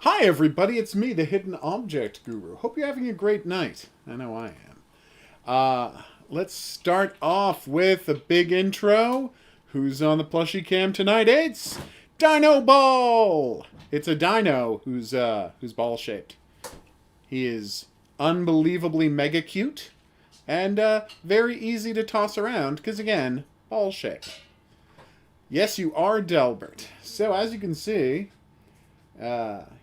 Hi everybody, it's me, the Hidden Object Guru. Hope you're having a great night. I know I am. Let's start off with a big intro. Who's on the plushie cam tonight? It's Dino Ball! It's a dino who's ball-shaped. He is unbelievably mega cute and very easy to toss around because, again, ball-shaped. Yes, you are Delbert. So, as you can see,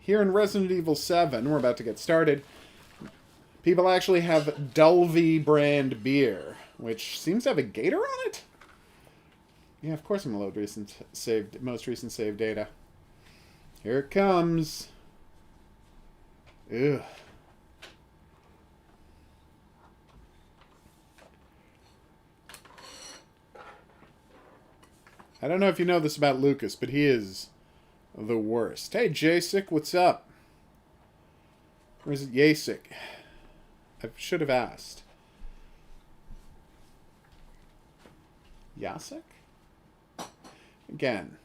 here in Resident Evil 7, we're about to get started, people actually have Dulvey brand beer, which seems to have a gator on it. Yeah, of course I'm going to load most recent save data. Here it comes. Ugh. I don't know if you know this about Lucas, but he is the worst. Hey, Jasik, what's up? Or is it Yasik? I should have asked. Yasik? Again.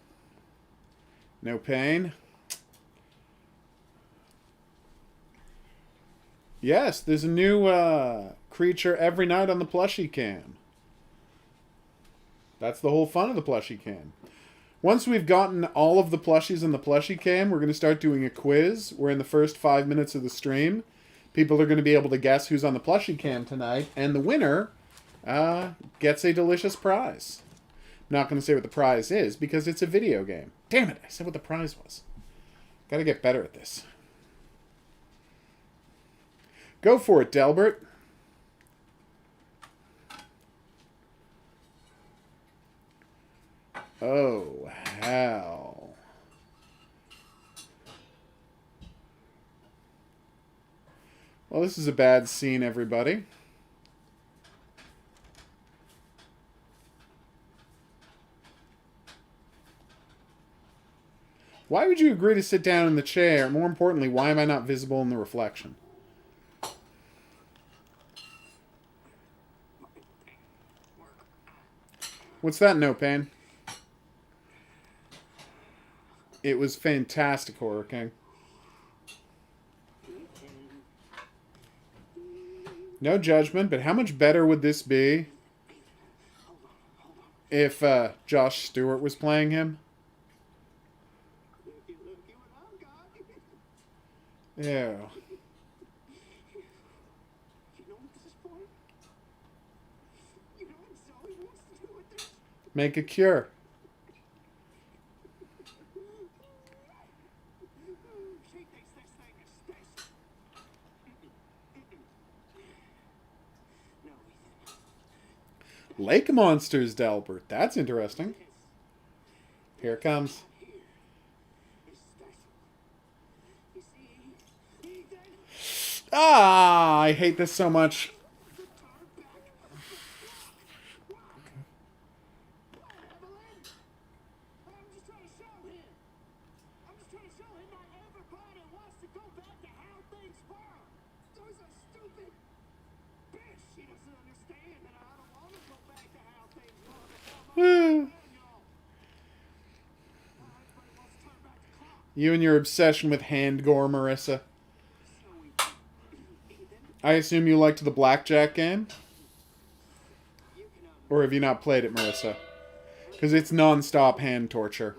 No pain. Yes, there's a new creature every night on the plushie cam. That's the whole fun of the plushie cam. Once we've gotten all of the plushies in the plushie cam, we're going to start doing a quiz where in the first 5 minutes of the stream, people are going to be able to guess who's on the plushie cam tonight, and the winner gets a delicious prize. I'm not going to say what the prize is because it's a video game. Damn it, I said what the prize was. Got to get better at this. Go for it, Delbert. Oh, hell. Well, this is a bad scene, everybody. Why would you agree to sit down in the chair? More importantly, why am I not visible in the reflection? What's that, No Pain? It was fantastic, Horror King. No judgment, but how much better would this be if Josh Stewart was playing him? Ew. Make a cure. Lake monsters, Delbert. That's interesting. Here it comes. Ah, I hate this so much. You and your obsession with hand gore, Marissa. I assume you liked the blackjack game? Or have you not played it, Marissa? Because it's non-stop hand torture.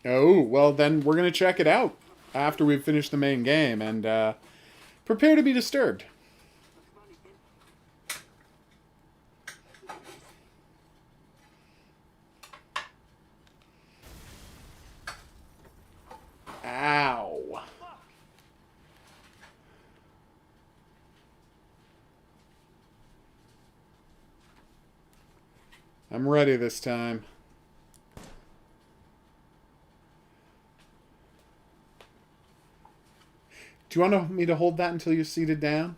Oh, well then we're going to check it out after we've finished the main game, and prepare to be disturbed. Ow. I'm ready this time. Do you want me to hold that until you're seated down?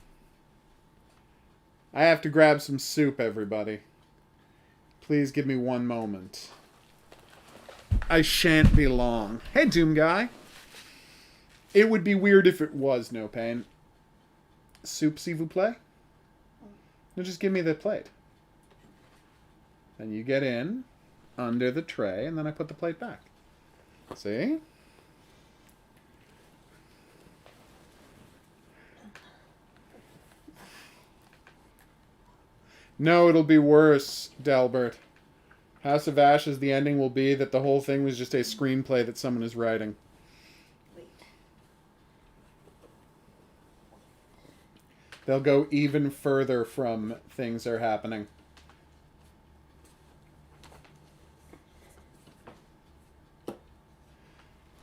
I have to grab some soup, everybody. Please give me one moment. I shan't be long. Hey, Doom Guy. It would be weird if it was No Pain. Soup, s'il vous plaît? No, just give me the plate. Then you get in under the tray, and then I put the plate back. See? No, it'll be worse, Delbert. House of Ashes, the ending will be that the whole thing was just a screenplay that someone is writing. Wait. They'll go even further from things are happening.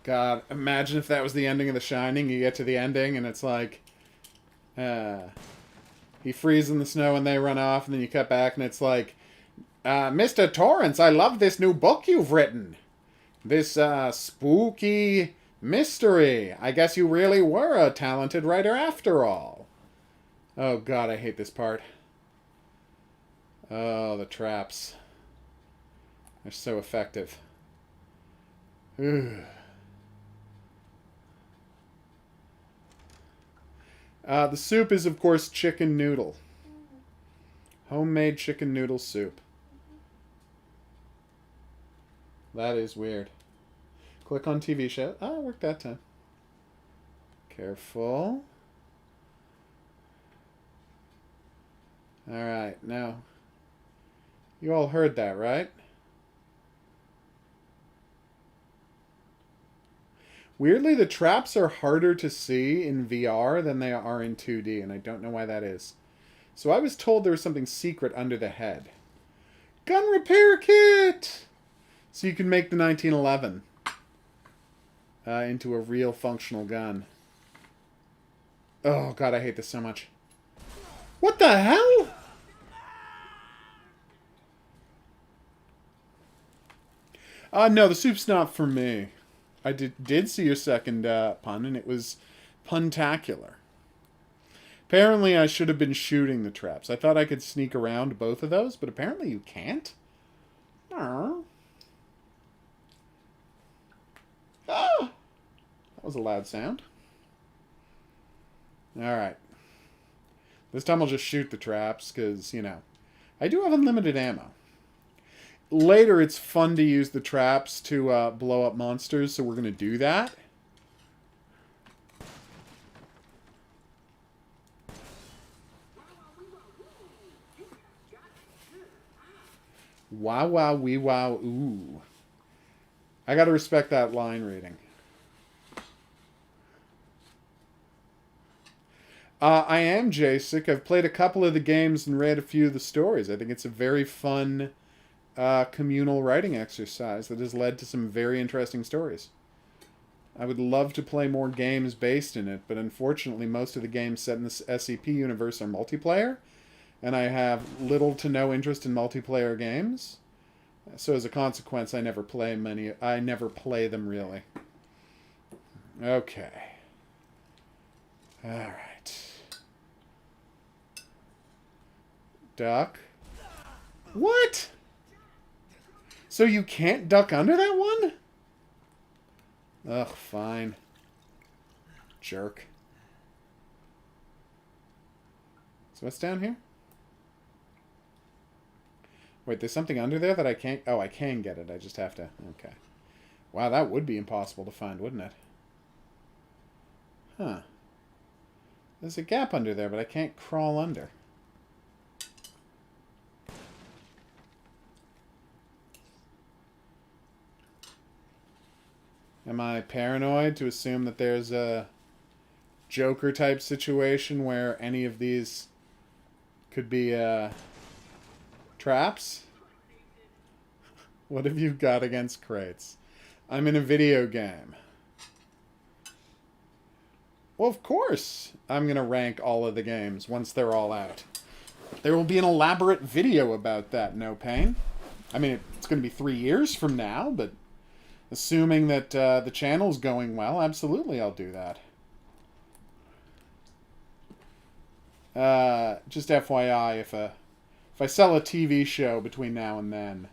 God, imagine if that was the ending of The Shining. You get to the ending and it's like... he freezes in the snow and they run off, and then you cut back and it's like... Mr. Torrance, I love this new book you've written. This, spooky mystery. I guess you really were a talented writer after all. Oh, God, I hate this part. Oh, the traps. They're so effective. The soup is, of course, chicken noodle. Homemade chicken noodle soup. That is weird. Click on TV show. Oh, it worked that time. Careful. Alright, now. You all heard that, right? Weirdly, the traps are harder to see in VR than they are in 2D, and I don't know why that is. So I was told there was something secret under the head. Gun repair kit! So you can make the 1911 into a real functional gun. Oh, God, I hate this so much. What the hell? No, the soup's not for me. I did see your second pun, and it was puntacular. Apparently, I should have been shooting the traps. I thought I could sneak around both of those, but apparently you can't. Oh. Ah! That was a loud sound. Alright. This time I'll just shoot the traps, because, you know, I do have unlimited ammo. Later, it's fun to use the traps to blow up monsters, so we're going to do that. Wow, wow, wee, wow, ooh. I gotta respect that line reading. I am Jacek. I've played a couple of the games and read a few of the stories. I think it's a very fun communal writing exercise that has led to some very interesting stories. I would love to play more games based in it, but unfortunately most of the games set in the SCP universe are multiplayer, and I have little to no interest in multiplayer games. So as a consequence, I never play them really. Okay. Alright. Duck. What? So you can't duck under that one? Ugh, fine. Jerk. So what's down here? Wait, there's something under there that I can't... Oh, I can get it. I just have to... Okay. Wow, that would be impossible to find, wouldn't it? Huh. There's a gap under there, but I can't crawl under. Am I paranoid to assume that there's a Joker-type situation where any of these could be, traps? What have you got against crates? I'm in a video game. Well, of course I'm going to rank all of the games once they're all out. There will be an elaborate video about that, no pain. I mean, it's going to be 3 years from now, but assuming that the channel's going well, absolutely I'll do that. Just FYI, if I sell a TV show between now and then,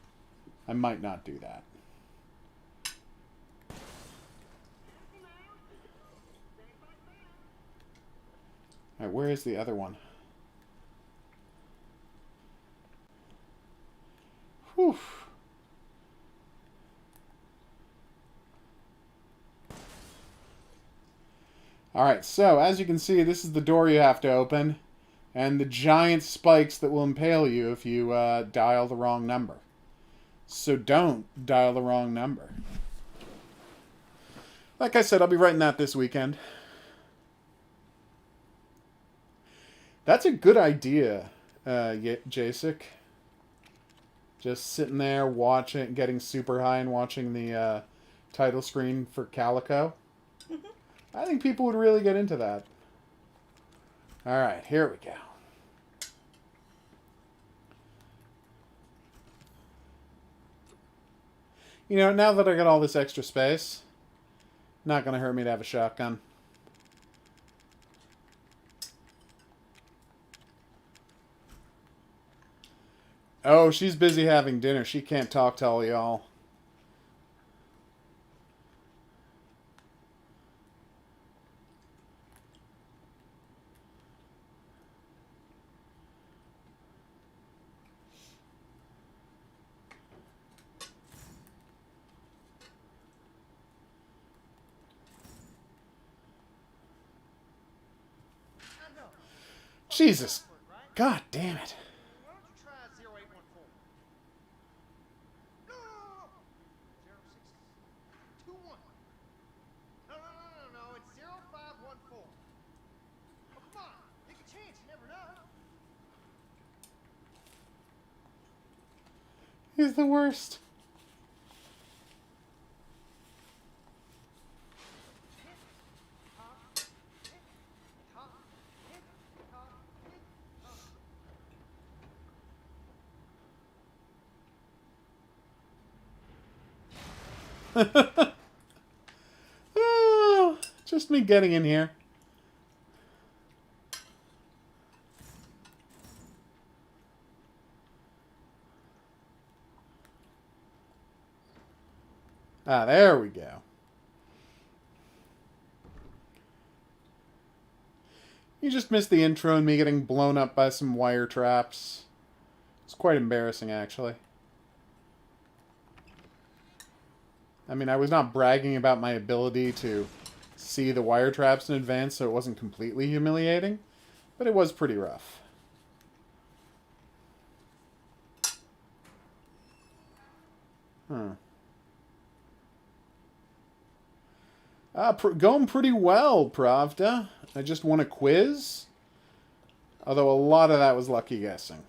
I might not do that. Alright, where is the other one? Whew. Alright, so as you can see, this is the door you have to open, and the giant spikes that will impale you if you dial the wrong number. So don't dial the wrong number. Like I said, I'll be writing that this weekend. That's a good idea, Jacek. Just sitting there watching, getting super high and watching the title screen for Calico. I think people would really get into that. Alright, here we go. You know, now that I got all this extra space, not going to hurt me to have a shotgun. Oh, she's busy having dinner. She can't talk to all y'all. Jesus. God damn it. He's the worst. Oh, just me getting in here. Ah, there we go. You just missed the intro and me getting blown up by some wire traps. It's quite embarrassing, actually. I mean, I was not bragging about my ability to see the wire traps in advance, so it wasn't completely humiliating, but it was pretty rough. Going pretty well, Pravda. I just won a quiz, although a lot of that was lucky guessing.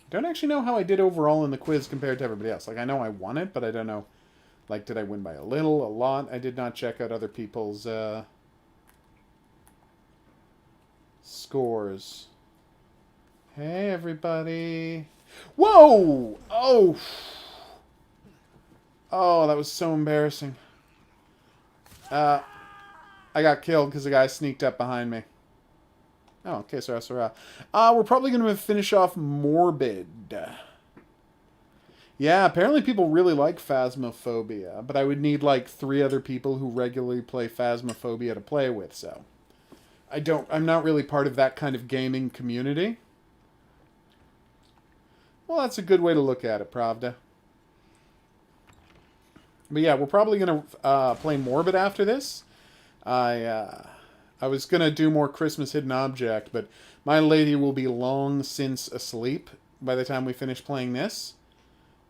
Don't actually know how I did overall in the quiz compared to everybody else. Like, I know I won it, but I don't know, like, did I win by a little, a lot? I did not check out other people's scores. Hey, everybody. Whoa! Oh! Oh, that was so embarrassing. I got killed because the guy sneaked up behind me. Oh, okay, so we're probably going to finish off Morbid. Yeah, apparently people really like Phasmophobia, but I would need like 3 other people who regularly play Phasmophobia to play with, so I'm not really part of that kind of gaming community. Well, that's a good way to look at it, Pravda. But yeah, we're probably going to play Morbid after this. I was going to do more Christmas Hidden Object, but my lady will be long since asleep by the time we finish playing this.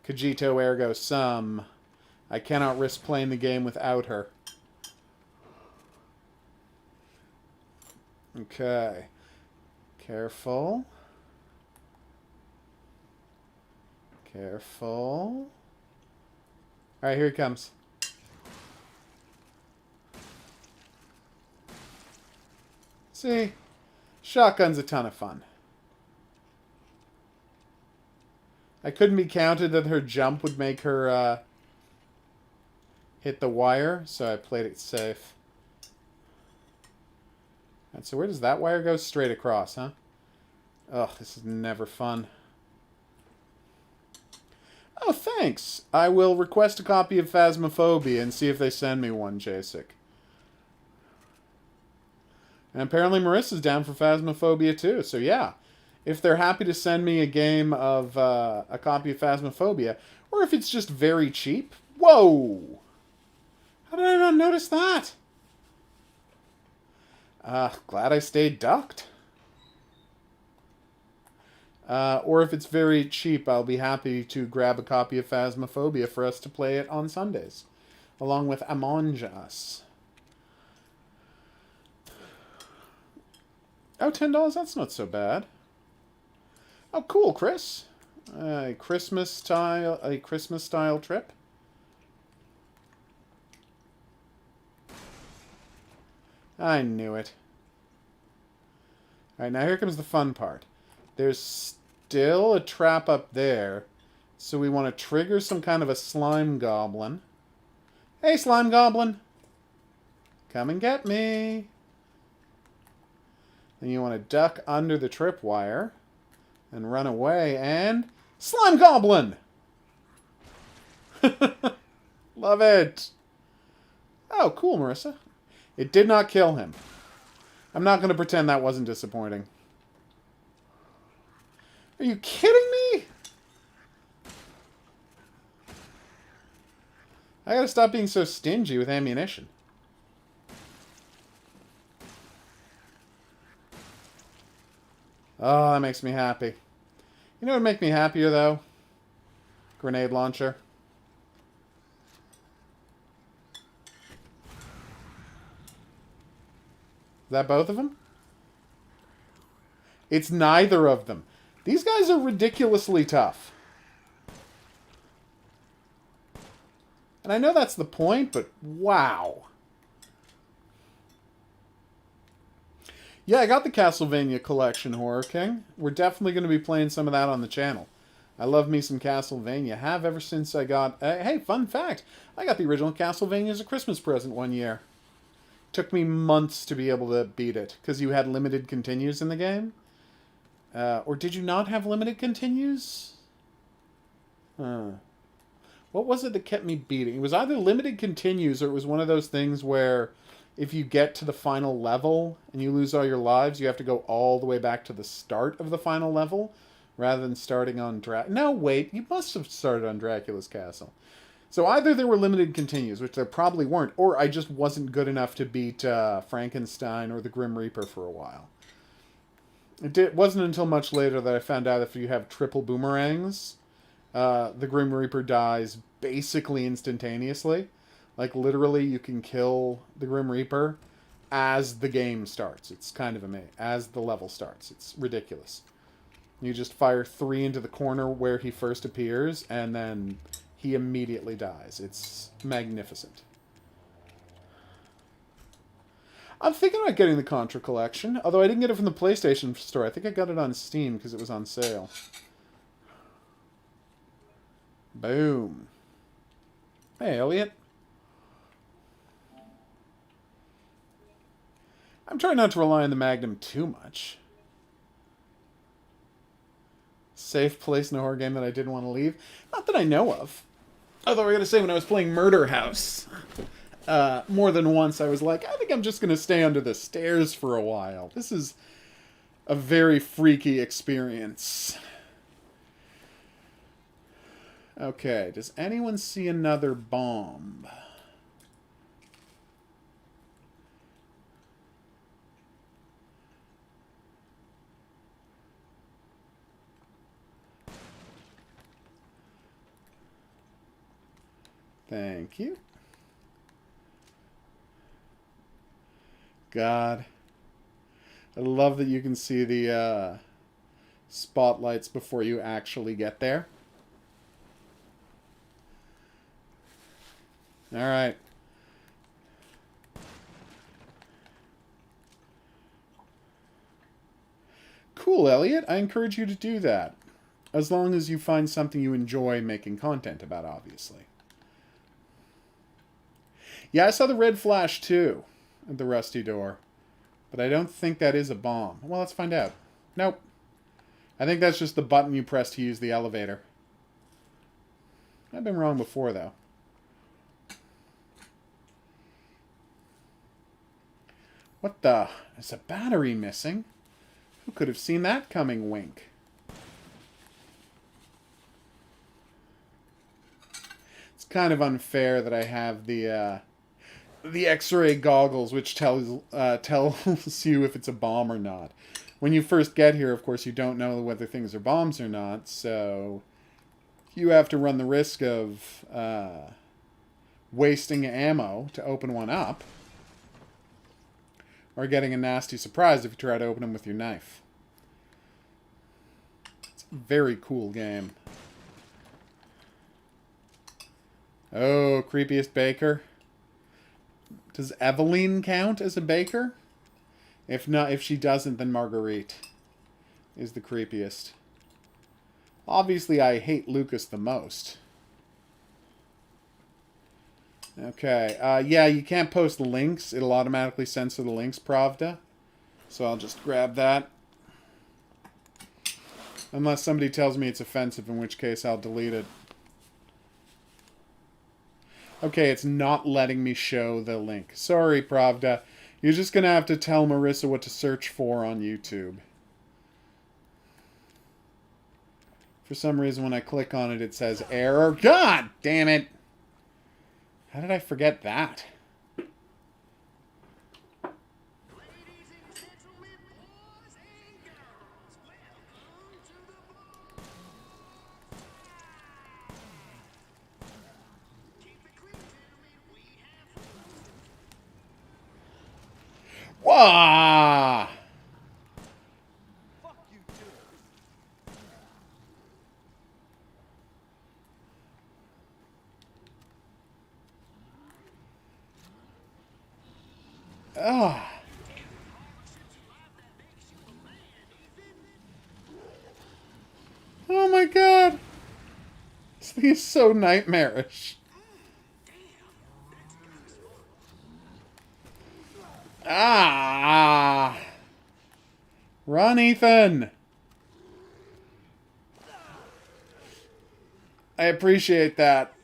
Cogito ergo sum. I cannot risk playing the game without her. Okay. Careful. Careful. Alright, here he comes. See? Shotgun's a ton of fun. I couldn't be counted that her jump would make her hit the wire, so I played it safe. And so where does that wire go? Straight across, huh? Ugh, this is never fun. Oh, thanks. I will request a copy of Phasmophobia and see if they send me one, Jacek. And apparently Marissa's down for Phasmophobia too, so yeah. if they're happy to send me a game of a copy of Phasmophobia, or if it's just very cheap. Whoa! How did I not notice that? Glad I stayed ducked. Or if it's very cheap, I'll be happy to grab a copy of Phasmophobia for us to play it on Sundays, along with Among Us. Oh, $10, that's not so bad. Oh, cool, Chris. A Christmas style trip. I knew it. Alright, now here comes the fun part. There's still a trap up there, so we want to trigger some kind of a slime goblin. Hey, slime goblin! Come and get me! Then you want to duck under the tripwire and run away, and slime goblin! Love it! Oh, cool, Marissa. It did not kill him. I'm not going to pretend that wasn't disappointing. Are you kidding me? I gotta stop being so stingy with ammunition. Oh, that makes me happy. You know what would make me happier, though? Grenade launcher. Is that both of them? It's neither of them. These guys are ridiculously tough. And I know that's the point, but wow. Yeah, I got the Castlevania collection, Horror King. We're definitely going to be playing some of that on the channel. I love me some Castlevania. Have ever since I got... hey, fun fact. I got the original Castlevania as a Christmas present one year. Took me months to be able to beat it, because you had limited continues in the game. Or did you not have limited continues? What was it that kept me beating? It was either limited continues, or it was one of those things where if you get to the final level and you lose all your lives, you have to go all the way back to the start of the final level, rather than starting on No, wait, you must have started on Dracula's Castle. So either there were limited continues, which there probably weren't, or I just wasn't good enough to beat Frankenstein or the Grim Reaper for a while. It wasn't until much later that I found out if you have triple boomerangs, the Grim Reaper dies basically instantaneously. Like, literally, you can kill the Grim Reaper as the game starts. It's kind of amazing. As the level starts. It's ridiculous. You just fire 3 into the corner where he first appears, and then he immediately dies. It's magnificent. I'm thinking about getting the Contra collection, although I didn't get it from the PlayStation Store. I think I got it on Steam because it was on sale. Boom. Hey, Elliot. I'm trying not to rely on the Magnum too much. Safe place in a horror game that I didn't want to leave? Not that I know of. Although I gotta say, when I was playing Murder House, more than once I was like, I think I'm just gonna stay under the stairs for a while. This is a very freaky experience. Okay, does anyone see another bomb? Thank you. God. I love that you can see the spotlights before you actually get there. Alright. Cool, Elliot. I encourage you to do that. As long as you find something you enjoy making content about, obviously. Yeah, I saw the red flash, too, at the rusty door. But I don't think that is a bomb. Well, let's find out. Nope. I think that's just the button you press to use the elevator. I've been wrong before, though. What the? Is a battery missing? Who could have seen that coming, wink? It's kind of unfair that I have the X-ray goggles, which tells you if it's a bomb or not. When you first get here, of course, you don't know whether things are bombs or not, so you have to run the risk of wasting ammo to open one up, or getting a nasty surprise if you try to open them with your knife. It's a very cool game. Oh, creepiest baker. Does Eveline count as a baker? If not, if she doesn't, then Marguerite is the creepiest. Obviously, I hate Lucas the most. Okay, yeah, you can't post the links. It'll automatically censor the links, Pravda. So I'll just grab that. Unless somebody tells me it's offensive, in which case I'll delete it. Okay, it's not letting me show the link. Sorry, Pravda. You're just going to have to tell Marissa what to search for on YouTube. For some reason, when I click on it, it says error. God damn it! How did I forget that? Wah! Ah. Oh my god! This thing is so nightmarish. Ah! Run, Ethan! I appreciate that.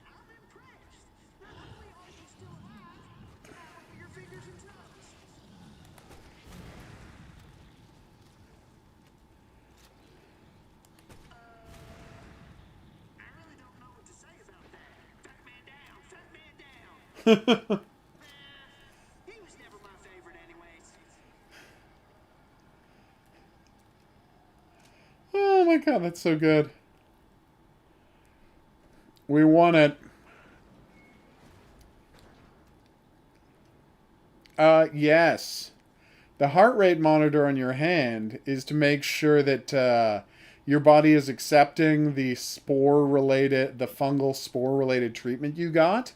He was never my favorite anyways. Oh my god, that's so good. We won it. Yes. The heart rate monitor on your hand is to make sure that your body is accepting the fungal spore-related treatment you got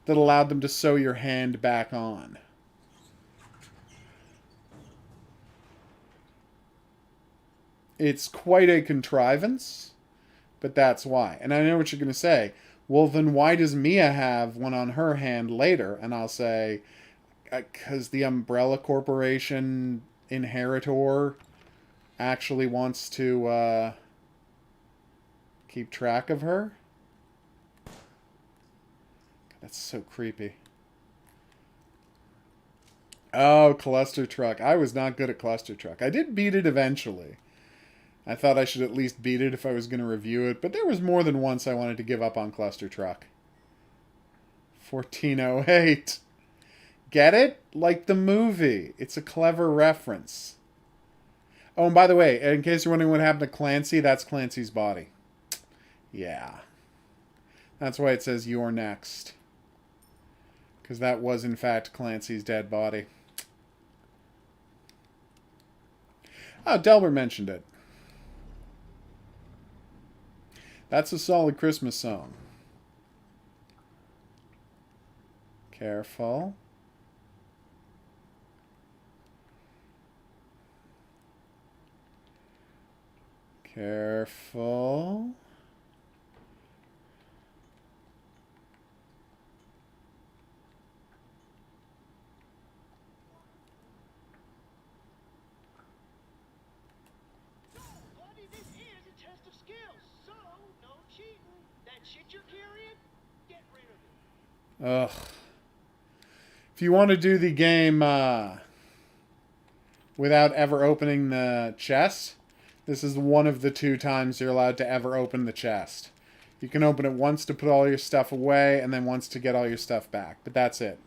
that allowed them to sew your hand back on. It's quite a contrivance, but that's why. And I know what you're going to say. Well, then why does Mia have one on her hand later? And I'll say, because the Umbrella Corporation inheritor actually wants to keep track of her. That's so creepy. Oh, Cluster Truck. I was not good at Cluster Truck. I did beat it eventually. I thought I should at least beat it if I was going to review it, but there was more than once I wanted to give up on Cluster Truck. 1408. Get it? Like the movie. It's a clever reference. Oh, and by the way, in case you're wondering what happened to Clancy, that's Clancy's body. Yeah. That's why it says you're next. Because that was, in fact, Clancy's dead body. Oh, Delbert mentioned it. That's a solid Christmas song. Careful. Careful. Ugh. If you want to do the game, without ever opening the chest. This is one of the 2 times you're allowed to ever open the chest. You can open it once to put all your stuff away, and then once to get all your stuff back. But that's it.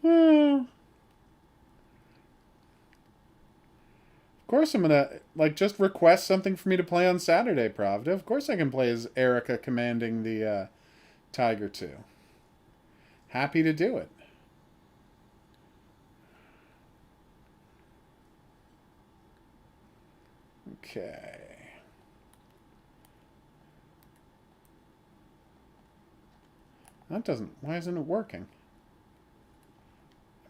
Well, of course I'm gonna, like, just request something for me to play on Saturday, Pravda. Of course I can play as Erica commanding the Tiger 2. Happy to do it. Okay. That doesn't... Why isn't it working?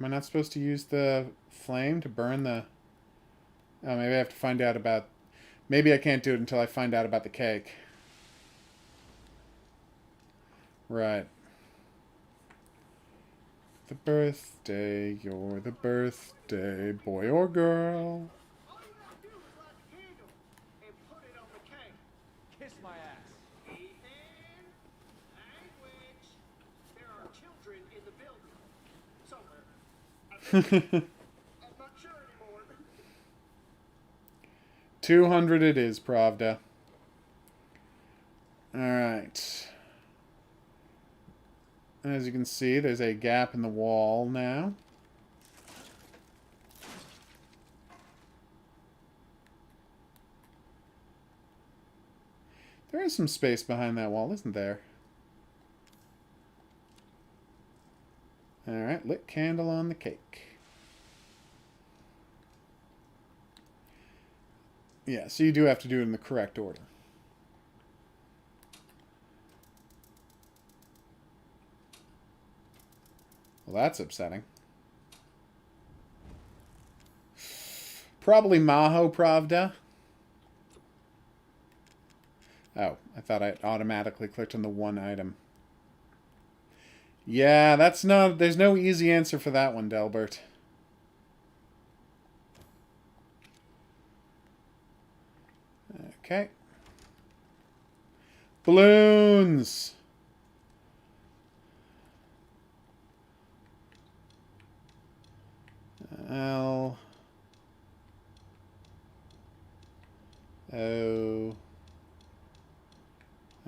Am I not supposed to use the flame to burn the... Oh, maybe I have to find out about... Maybe I can't do it until I find out about the cake. Right. The birthday, you're the birthday, boy or girl. All you gotta do is light the candle and put it on the cake. Kiss my ass. Ethan, language. There are children in the building. Somewhere. I'm not sure anymore. 200 it is, Pravda. Alright. As you can see, there's a gap in the wall now. There is some space behind that wall, isn't there? Alright, lit candle on the cake. Yeah, so you do have to do it in the correct order. Well, that's upsetting. Probably Maho Pravda. Oh, I thought I automatically clicked on the one item. Yeah, that's not... There's no easy answer for that one, Delbert. Okay. Balloons! L... O...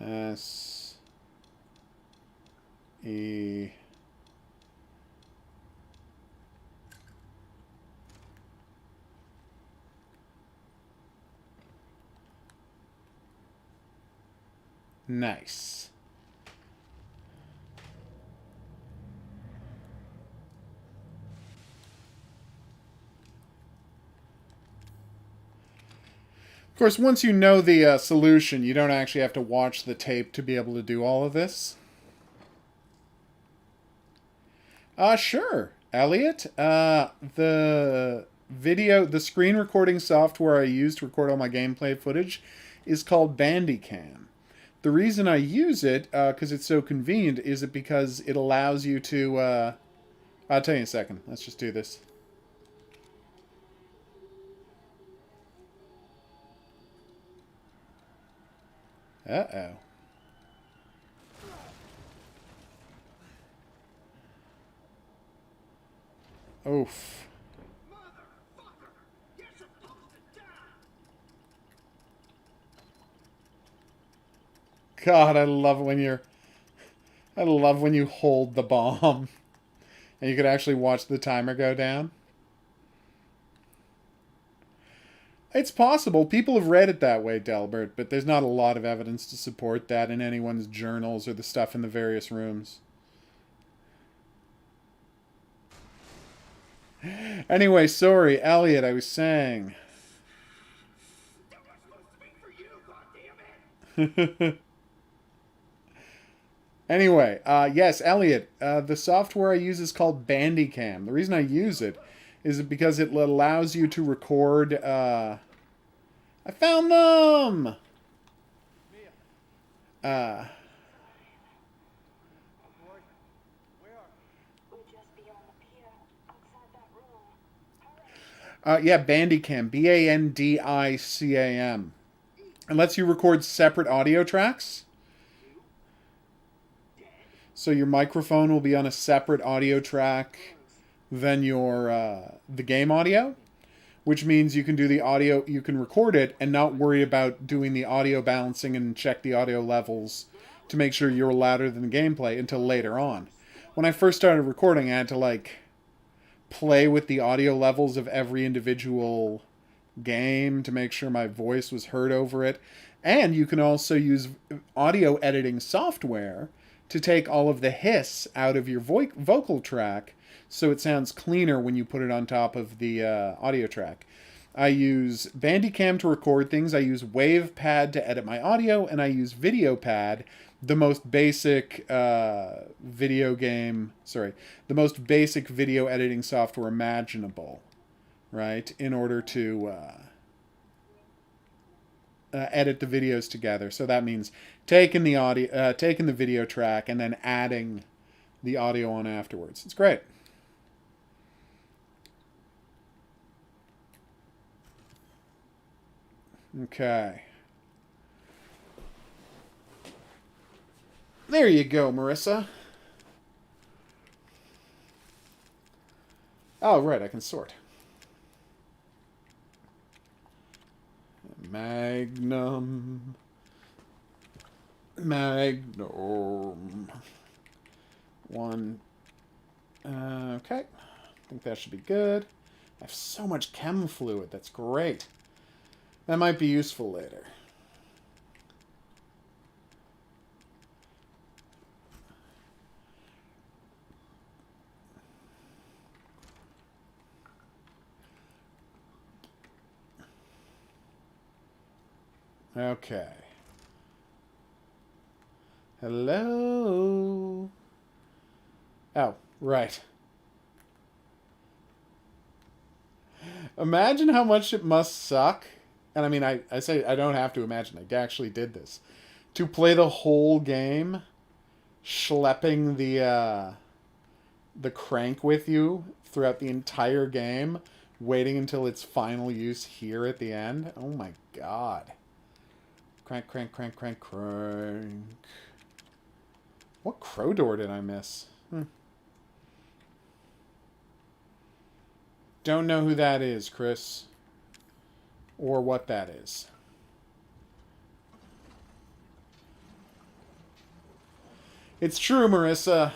S... E... Nice. Of course, once you know the solution, you don't actually have to watch the tape to be able to do all of this. Sure, Elliot. The screen recording software I use to record all my gameplay footage is called Bandicam. The reason I use it, because it's so convenient, is it because it allows you to... I'll tell you in a second. Let's just do this. Uh-oh. Oof. Motherfucker! You're supposed to die! God, I love when you're... I love when you hold the bomb. And you could actually watch the timer go down. It's possible. People have read it that way, Delbert, but there's not a lot of evidence to support that in anyone's journals or the stuff in the various rooms. Anyway, sorry, Elliot, I was saying. That was supposed to be for you, goddammit! Anyway, yes, Elliot, the software I use is called Bandicam. The reason I use it is because it allows you to record, I found them! Where are We're just beyond the pier, outside that room. Yeah, Bandicam. Bandicam. It lets you record separate audio tracks. So your microphone will be on a separate audio track than your the game audio, which means you can do the audio, you can record it and not worry about doing the audio balancing and check the audio levels to make sure you're louder than the gameplay until later on. When I first started recording, I had to like play with the audio levels of every individual game to make sure my voice was heard over it. And you can also use audio editing software to take all of the hiss out of your vocal track so it sounds cleaner when you put it on top of the audio track. I use Bandicam to record things, I use WavePad to edit my audio, and I use VideoPad, the most basic the most basic video editing software imaginable, right? In order to edit the videos together. So that means taking the audio, taking the video track, and then adding the audio on afterwards. It's great. Okay. There you go, Marissa. Oh, right, I can sort. Magnum. One. Okay. I think that should be good. I have so much chem fluid. That's great. That might be useful later. Okay. Hello. Oh, right. Imagine how much it must suck. And I mean, I say I don't have to imagine. I actually did this. To play the whole game, schlepping the crank with you throughout the entire game, waiting until its final use here at the end. Oh my god. Crank, crank, crank, crank, crank. What crow door did I miss? Don't know who that is, Chris. Or what that is. It's true, Marissa.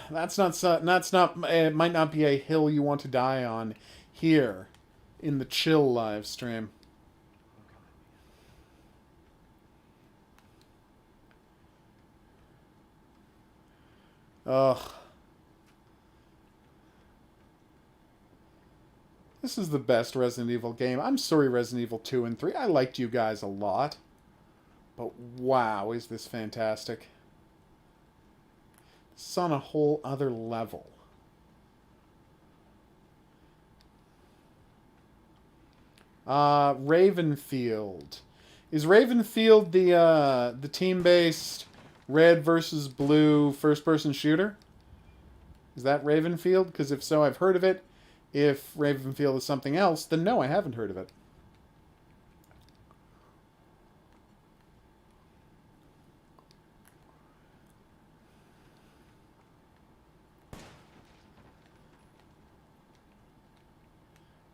It might not be a hill you want to die on here in the chill live stream. Ugh. This is the best Resident Evil game. I'm sorry, Resident Evil 2 and 3. I liked you guys a lot. But wow, is this fantastic. It's on a whole other level. Ravenfield. Is Ravenfield the team-based red versus blue first-person shooter? Is that Ravenfield? Because if so, I've heard of it. If Ravenfield is something else, then no, I haven't heard of it.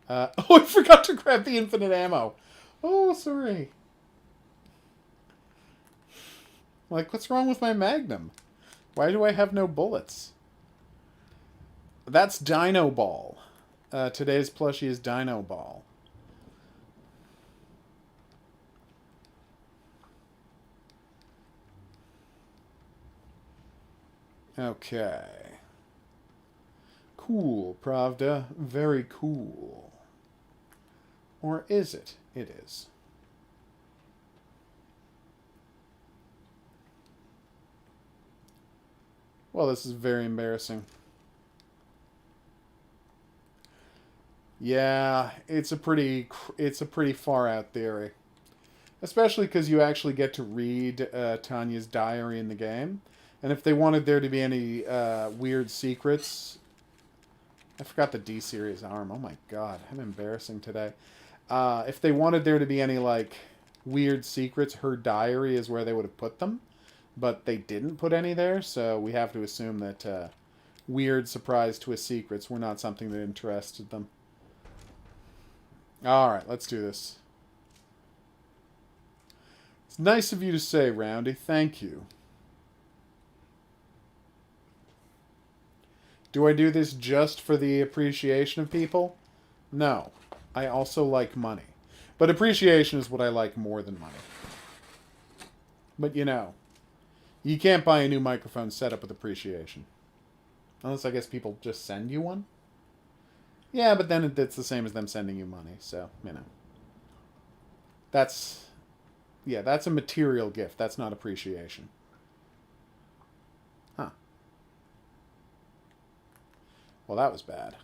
Oh, I forgot to grab the infinite ammo. Oh, sorry. Like, what's wrong with my Magnum? Why do I have no bullets? That's Dino Ball. Today's plushie is Dino Ball. Okay. Cool, Pravda. Very cool. Or is it? It is. Well, this is very embarrassing. Yeah, it's a pretty far out theory. Especially because you actually get to read Tanya's diary in the game. And if they wanted there to be any weird secrets... I forgot the D-Series arm. Oh my god, I'm embarrassing today. If they wanted there to be any, like, weird secrets, her diary is where they would have put them. But they didn't put any there, so we have to assume that weird surprise twist secrets were not something that interested them. Alright, let's do this. It's nice of you to say, Roundy. Thank you. Do I do this just for the appreciation of people? No. I also like money. But appreciation is what I like more than money. But you know, you can't buy a new microphone setup with appreciation. Unless I guess people just send you one. Yeah, but then it's the same as them sending you money. So, you know. That's a material gift. That's not appreciation. Huh. Well, that was bad.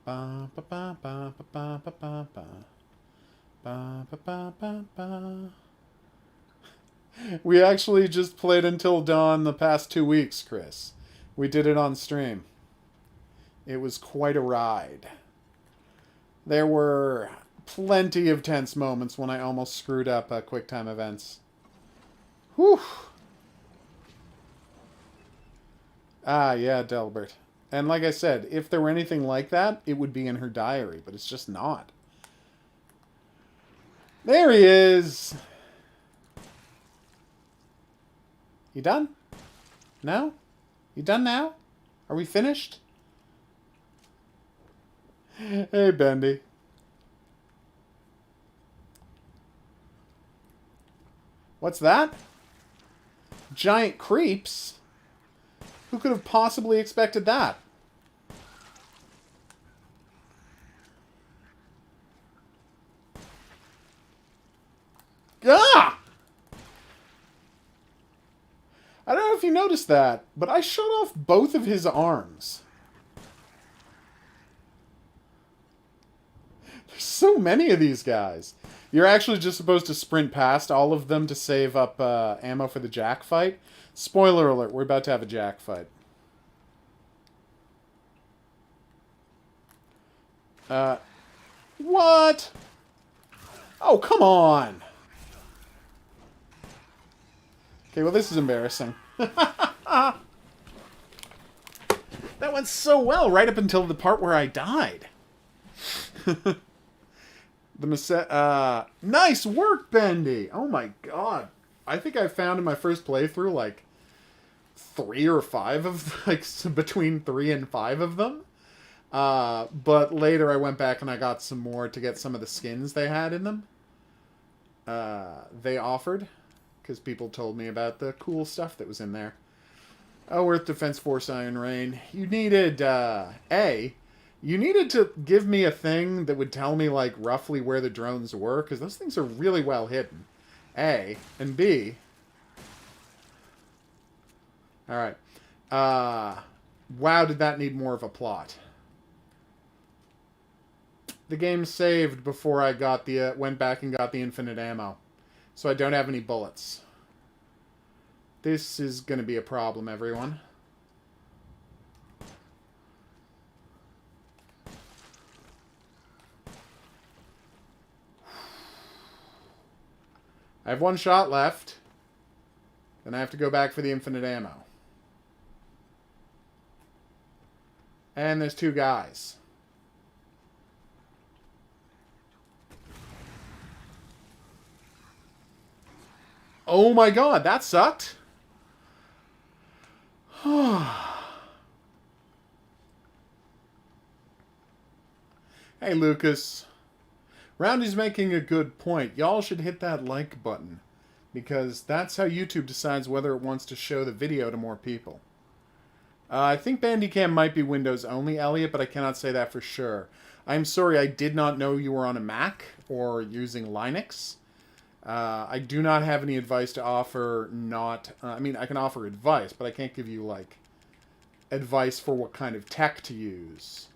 Ba ba ba ba ba ba ba ba ba ba ba ba ba. We actually just played Until Dawn the past 2 weeks, Chris. We did it on stream. It was quite a ride. There were plenty of tense moments when I almost screwed up QuickTime events. Whew. Ah, yeah, Delbert. And like I said, if there were anything like that, it would be in her diary, but it's just not. There he is! You done? No? You done now? Are we finished? Hey, Bendy. What's that? Giant creeps? Who could have possibly expected that? Ah! I don't know if you noticed that, but I shot off both of his arms. There's so many of these guys. You're actually just supposed to sprint past all of them to save up ammo for the Jack fight. Spoiler alert, we're about to have a Jack fight. What? Oh, come on! Okay, well, this is embarrassing. That went so well, right up until the part where I died. Nice work, Bendy! Oh my god. I think I found in my first playthrough, like, 3 or 5 of, like, between 3 and 5 of them. But later I went back and I got some more to get some of the skins they had in them. They offered. Because people told me about the cool stuff that was in there. Oh, Earth Defense Force Iron Rain. You needed, you needed to give me a thing that would tell me, like, roughly where the drones were, because those things are really well hidden. A. And B. Alright. Wow, did that need more of a plot. The game saved before I got the, went back and got the infinite ammo. So I don't have any bullets. This is going to be a problem, everyone. I have 1 shot left. Then I have to go back for the infinite ammo. And there's 2 guys. Oh my god, that sucked. Hey, Lucas. Roundy's making a good point. Y'all should hit that like button, because that's how YouTube decides whether it wants to show the video to more people. I think Bandicam might be Windows only, Elliot, but I cannot say that for sure. I'm sorry, I did not know you were on a Mac or using Linux. I do not have any advice to offer. I mean, I can offer advice, but I can't give you, like, advice for what kind of tech to use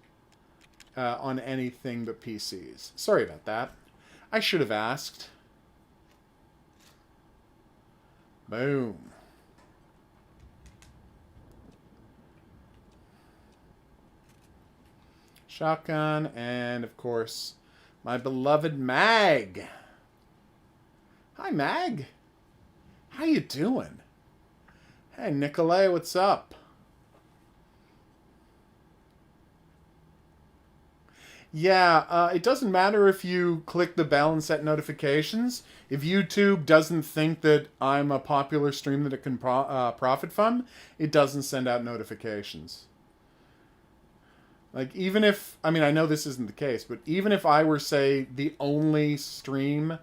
on anything but PCs. Sorry about that. I should have asked. Boom. Shotgun, and, of course, My beloved Mag. Hi, Mag. How you doing? Hey, Nikolay, what's up? Yeah, it doesn't matter if you click the bell and set notifications. If YouTube doesn't think that I'm a popular stream that it can profit from, it doesn't send out notifications. Like, even if... I mean, I know this isn't the case, but even if I were, say, the only stream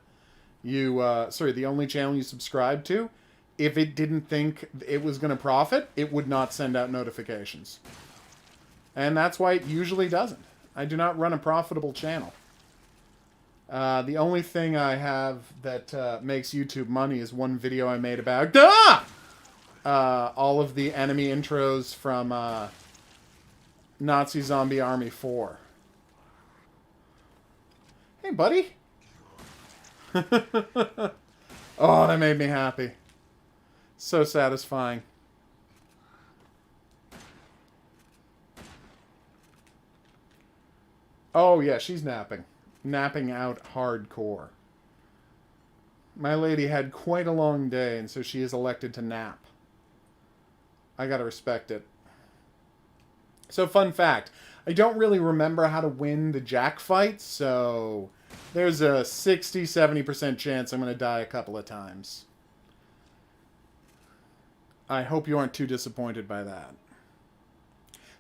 you... the only channel you subscribe to, if it didn't think it was going to profit, it would not send out notifications. And that's why it usually doesn't. I do not run a profitable channel. The only thing I have that makes YouTube money is one video I made about all of the enemy intros from Nazi Zombie Army 4. Hey, buddy. Oh, that made me happy. So satisfying. Oh, yeah, she's napping. Napping out hardcore. My lady had quite a long day, and so she is elected to nap. I gotta respect it. So, fun fact. I don't really remember how to win the Jack fight, so there's a 60-70% chance I'm gonna die a couple of times. I hope you aren't too disappointed by that.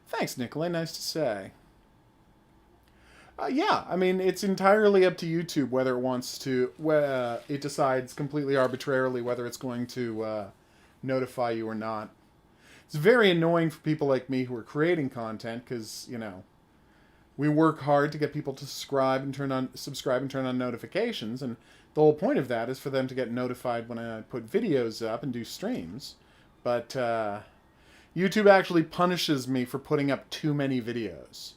Thanks, Nikolay. Nice to say. Yeah, I mean, it's entirely up to YouTube whether it wants to... it decides completely arbitrarily whether it's going to notify you or not. It's very annoying for people like me who are creating content because, you know, we work hard to get people to subscribe and turn on notifications, and the whole point of that is for them to get notified when I put videos up and do streams. But YouTube actually punishes me for putting up too many videos.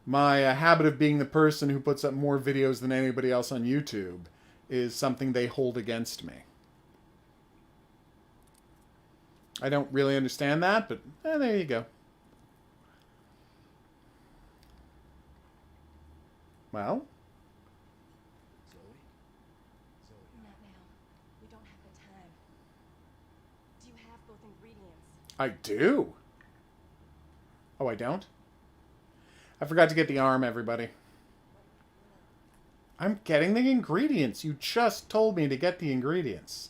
My habit of being the person who puts up more videos than anybody else on YouTube is something they hold against me. I don't really understand that, but there you go. Well? Not now. We don't have the time. Do you have both ingredients? I do. Oh, I don't? I forgot to get the arm, everybody. I'm getting the ingredients. You just told me to get the ingredients.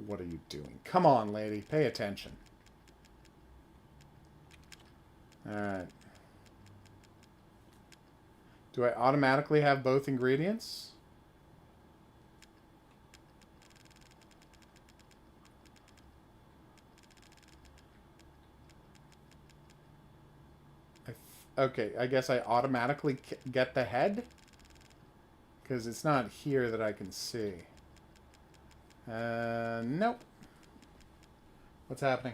What are you doing? Come on, lady. Pay attention. Alright. Do I automatically have both ingredients? Okay, I guess I automatically get the head? Because it's not here that I can see. Nope. What's happening?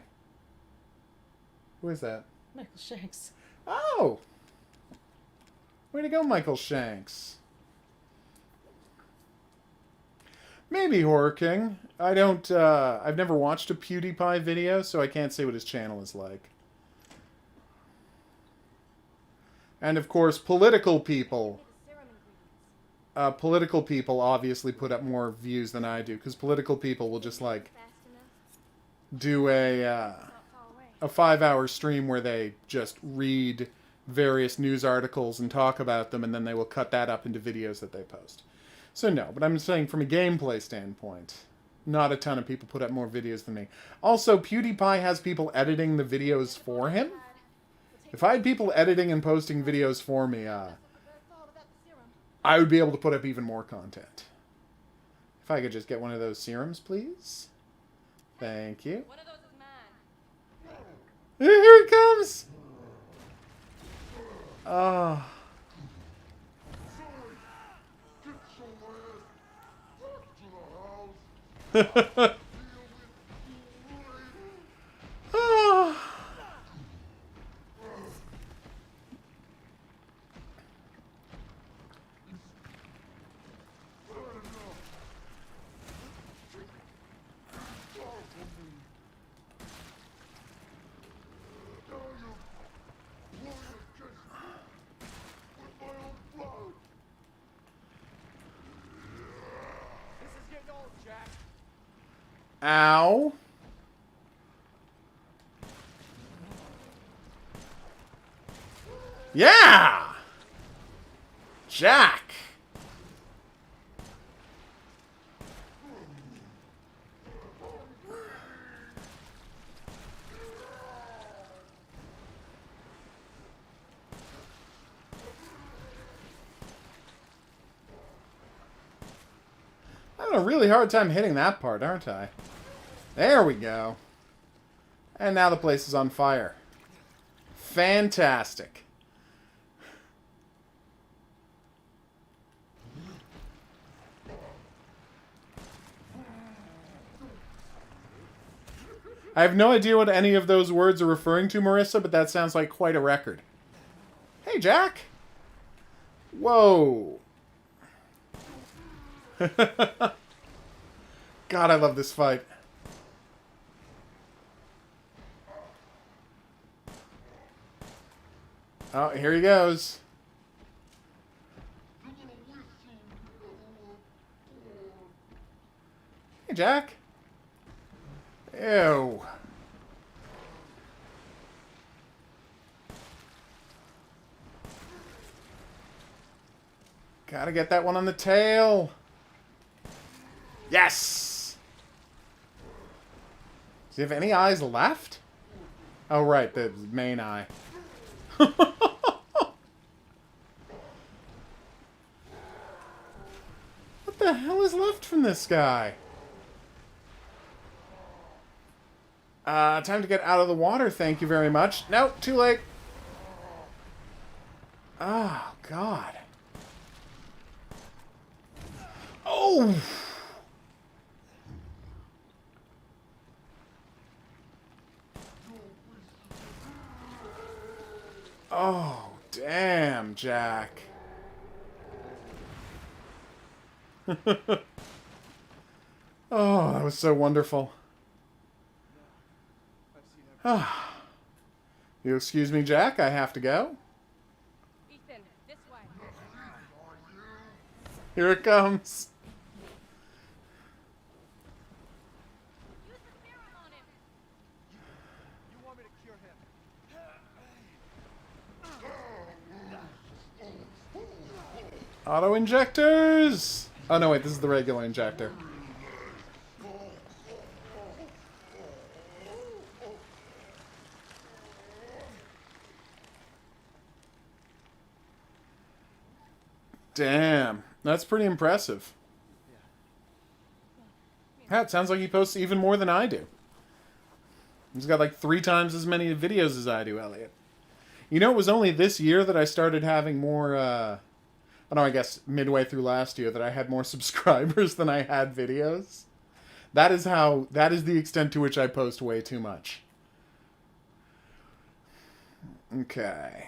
Who is that? Michael Shanks. Oh! Way to go, Michael Shanks. Maybe Horror King. I don't, I've never watched a PewDiePie video, so I can't say what his channel is like. And of course, political people. Political people obviously put up more views than I do, because political people will just, like, do a 5-hour stream where they just read various news articles and talk about them, and then they will cut that up into videos that they post. So no, but I'm saying from a gameplay standpoint, not a ton of people put up more videos than me. Also, PewDiePie has people editing the videos for him. If I had people editing and posting videos for me, I would be able to put up even more content. If I could just get one of those serums, please. Thank you. One of those is mine. Here it comes! Oh. Oh. Ow. Yeah! Jack! I'm having a really hard time hitting that part, aren't I? There we go. And now the place is on fire. Fantastic. I have no idea what any of those words are referring to, Marissa, but that sounds like quite a record. Hey, Jack. Whoa. God, I love this fight. Oh, here he goes. Hey, Jack. Ew. Gotta get that one on the tail. Yes! Does he have any eyes left? Oh, right, the main eye. What the hell is left from this guy? Time to get out of the water, thank you very much. Nope, too late. Oh, God. Oh! Oh, damn, Jack. Oh, that was so wonderful. You excuse me, Jack, I have to go. Ethan, this way. Here it comes. Use the serum on him. You want me to cure him? Auto injectors! Oh, no, wait, this is the regular injector. Damn, that's pretty impressive. Yeah, it sounds like he posts even more than I do. He's got like 3 times as many videos as I do, Elliot. You know, it was only this year that I started having more, I don't know, I guess midway through last year that I had more subscribers than I had videos. That is the extent to which I post way too much. Okay.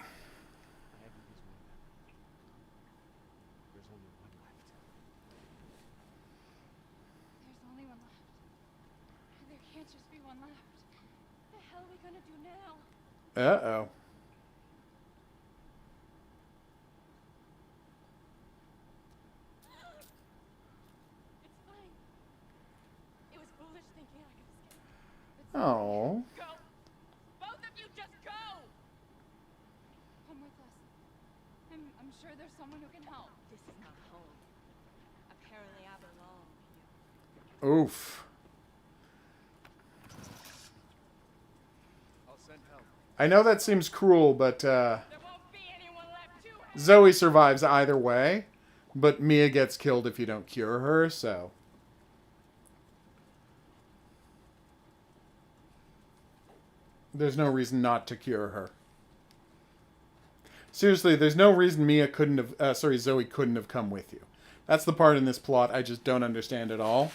There's only one left. There can't just be one left. What the hell are we gonna do now? Uh-oh. It's fine. It was foolish thinking I could escape. It's Oh. Go! Both of you just go! Come with us. I'm sure there's someone who can help. This is not home. Apparently I belong here. Oof. I'll send help. I know that seems cruel, but There won't be anyone left to help. Zoe survives either way, but Mia gets killed if you don't cure her, so... There's no reason not to cure her. Seriously, there's no reason Zoe couldn't have come with you. That's the part in this plot I just don't understand at all.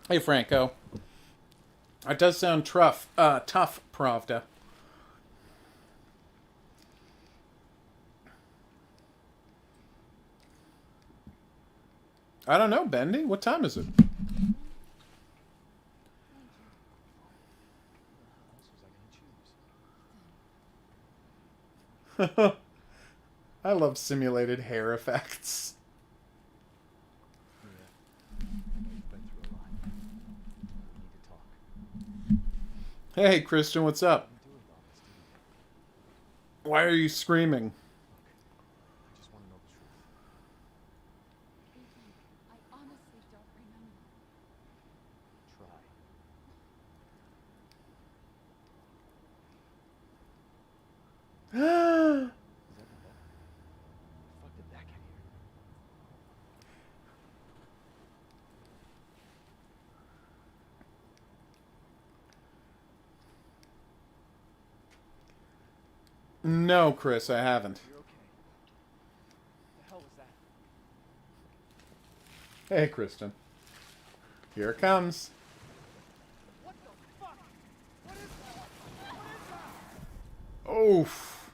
Hey, Franco. It does sound tough, Pravda. I don't know, Bendy. What time is it? I love simulated hair effects. Yeah. I know you've been through a lot. We need to talk. Hey, Christian, what's up? I'm doing all this, didn't you? Why are you screaming? Look, I just want to know the truth. Ethan, I honestly don't remember. Try. Is that my bed? The fuck did that get here? No, Chris, I haven't. You're okay. What the hell was that? Hey, Christian. Here it comes. What the fuck? What is that? Oof.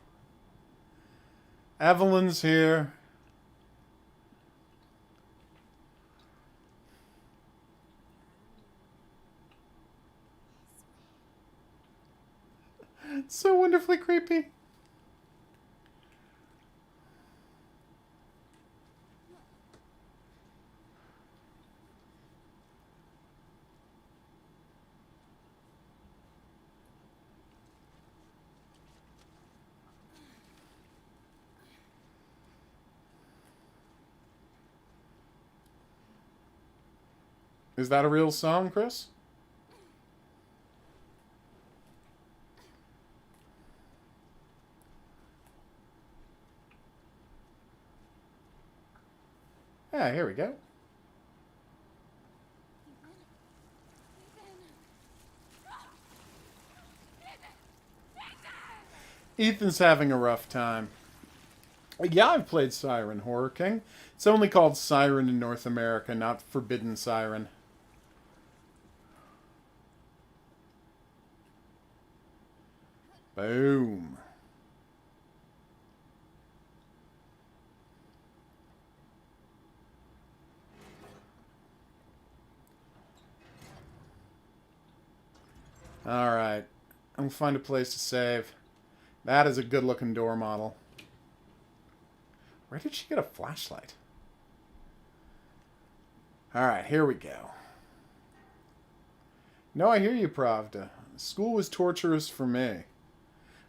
Evelyn's here. It's so wonderfully creepy. Is that a real song, Chris? Yeah, here we go. Ethan's having a rough time. Yeah, I've played Siren, Horror King. It's only called Siren in North America, not Forbidden Siren. Boom. Alright. I'm gonna find a place to save. That is a good looking door model. Where did she get a flashlight? Alright, here we go. No, I hear you, Pravda. School was torturous for me.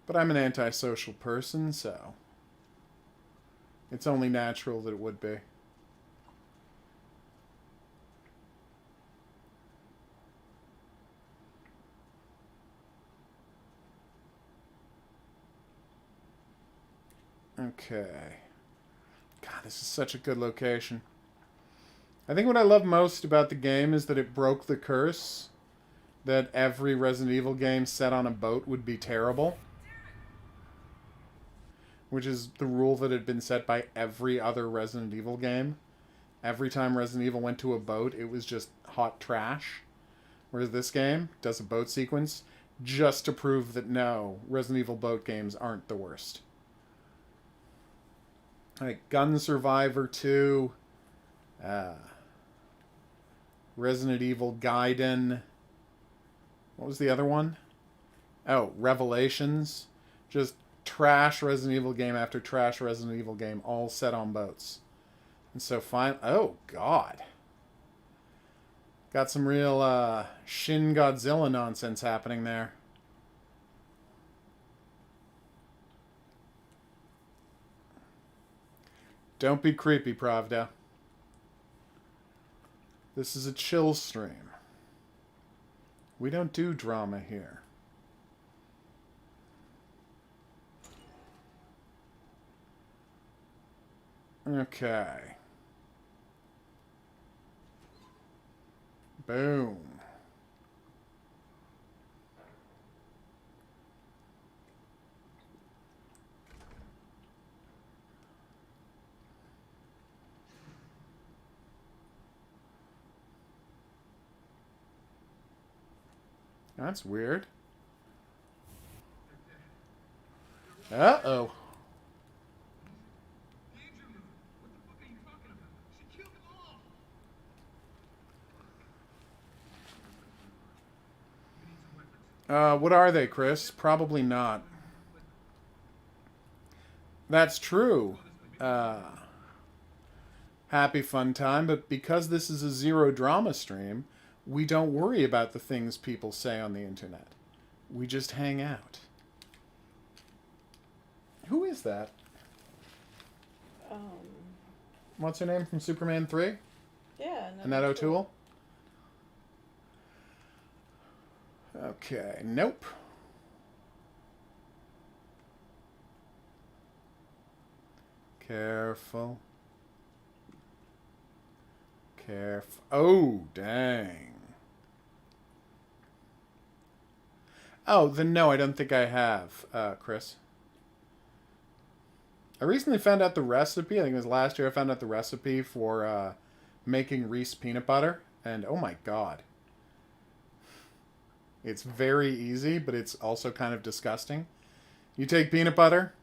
But I'm an antisocial person, so it's only natural that it would be. Okay. God, this is such a good location. I think what I love most about the game is that it broke the curse that every Resident Evil game set on a boat would be terrible. Which is the rule that had been set by every other Resident Evil game. Every time Resident Evil went to a boat, it was just hot trash. Whereas this game does a boat sequence just to prove that no, Resident Evil boat games aren't the worst. Like Gun Survivor 2, Resident Evil Gaiden. What was the other one? Oh, Revelations. Just trash Resident Evil game after trash Resident Evil game, all set on boats. And so fine. Oh, God. Got some real Shin Godzilla nonsense happening there. Don't be creepy, Pravda. This is a chill stream. We don't do drama here. Okay. Boom. That's weird. Uh-oh. What are they, Chris? Probably not. That's true. Happy fun time, but because this is a zero drama stream, we don't worry about the things people say on the internet. We just hang out. Who is that? What's her name from Superman 3? Yeah. Annette O'Toole? Okay, nope. Careful. Careful. Oh, dang. Oh, then no, I don't think I have, Chris. I recently found out the recipe. I think it was last year I found out the recipe for making Reese peanut butter. And oh my god. It's very easy, but it's also kind of disgusting. You take peanut butter,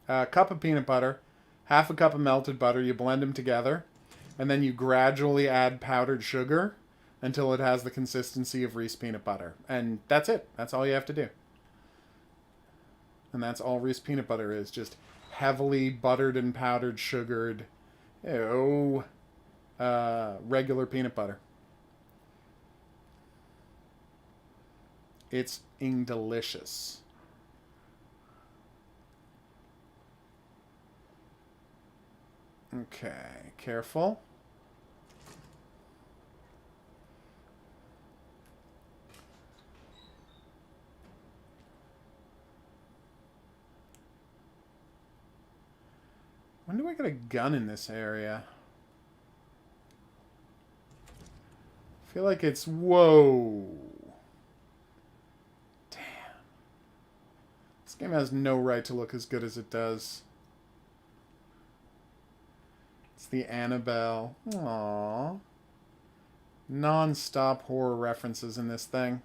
a cup of peanut butter, half a cup of melted butter, you blend them together, and then you gradually add powdered sugar until it has the consistency of Reese peanut butter. And that's it. That's all you have to do. And that's all Reese peanut butter is. Just heavily buttered and powdered sugared, regular peanut butter. It's delicious. Okay, careful. When do I get a gun in this area? I feel like it's... Whoa. Damn. This game has no right to look as good as it does. It's the Annabelle. Aww. Non-stop horror references in this thing.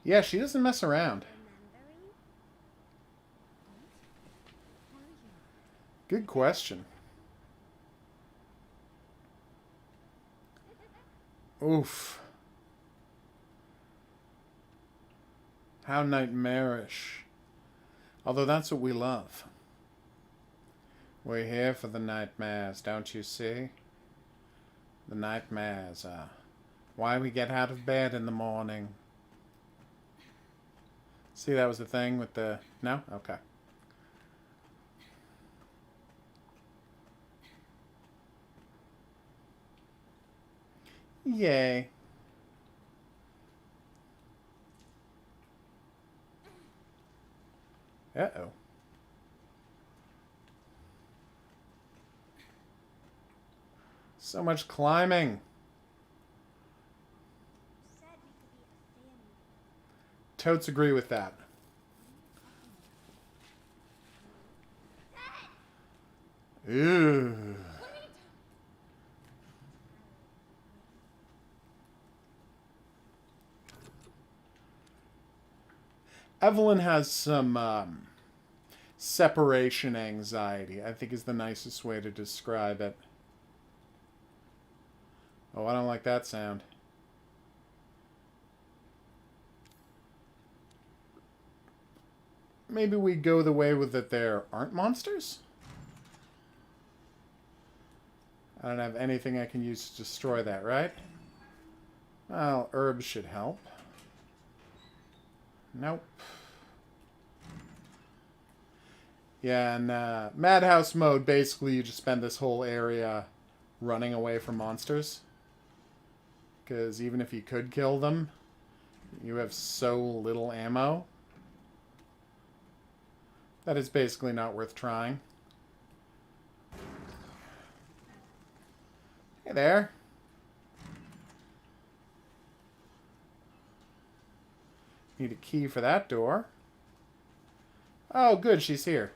Yeah, she doesn't mess around. Good question. Oof. How nightmarish. Although that's what we love. We're here for the nightmares, don't you see? The nightmares are why we get out of bed in the morning. See, that was the thing with the... No? Okay. Yay. Uh-oh. So much climbing. Totes agree with that. Ew. Evelyn has some separation anxiety, I think is the nicest way to describe it. Oh, I don't like that sound. Maybe we go the way with that there aren't monsters? I don't have anything I can use to destroy that, right? Well, herbs should help. Nope. Yeah, and Madhouse mode, basically you just spend this whole area running away from monsters. Because even if you could kill them, you have so little ammo that it's basically not worth trying. Hey there. Need a key for that door. Oh, good, she's here.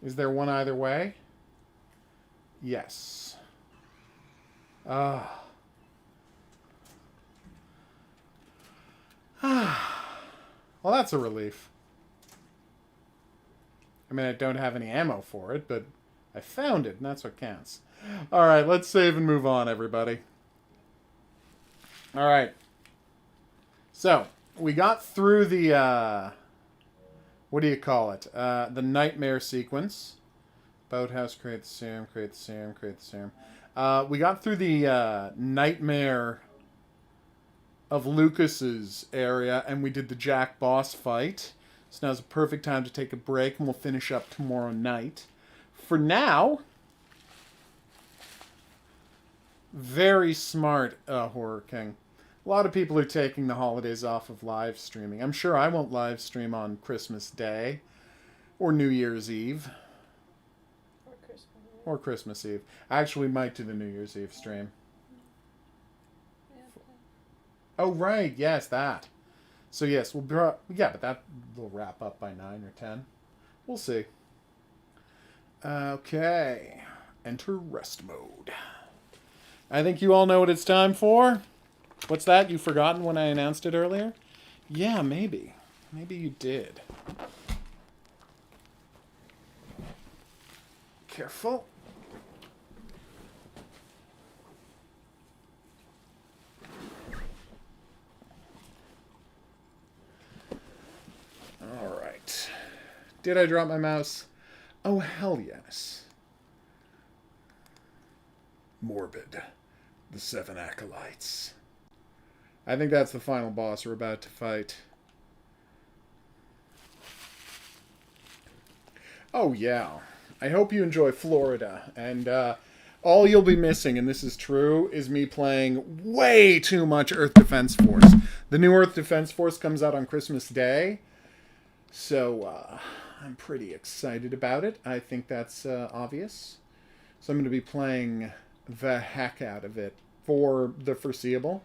Is there one either way? Yes. Ah. Well, that's a relief. I mean, I don't have any ammo for it, but I found it, and that's what counts. Alright, let's save and move on, everybody. Alright. So, we got through the, what do you call it? The nightmare sequence. Boathouse, create the serum, create the serum, create the serum. We got through the nightmare of Lucas's area, and we did the Jack boss fight. So now's a perfect time to take a break, and we'll finish up tomorrow night. For now, very smart, Horror King. A lot of people are taking the holidays off of live streaming. I'm sure I won't live stream on Christmas Day or New Year's Eve. Or Christmas Eve. I actually might do the New Year's Eve stream. Oh, right. Yes, that. So, yes, yeah, but that will wrap up by 9 or 10. We'll see. Okay. Enter rest mode. I think you all know what it's time for. What's that? You've forgotten when I announced it earlier? Yeah, maybe. Maybe you did. Careful. Alright. Did I drop my mouse? Oh, hell yes. Morbid. The 7 Acolytes. I think that's the final boss we're about to fight. Oh, yeah. I hope you enjoy Florida. And all you'll be missing, and this is true, is me playing way too much Earth Defense Force. The new Earth Defense Force comes out on Christmas Day. So, I'm pretty excited about it. I think that's obvious. So I'm going to be playing the heck out of it for the foreseeable.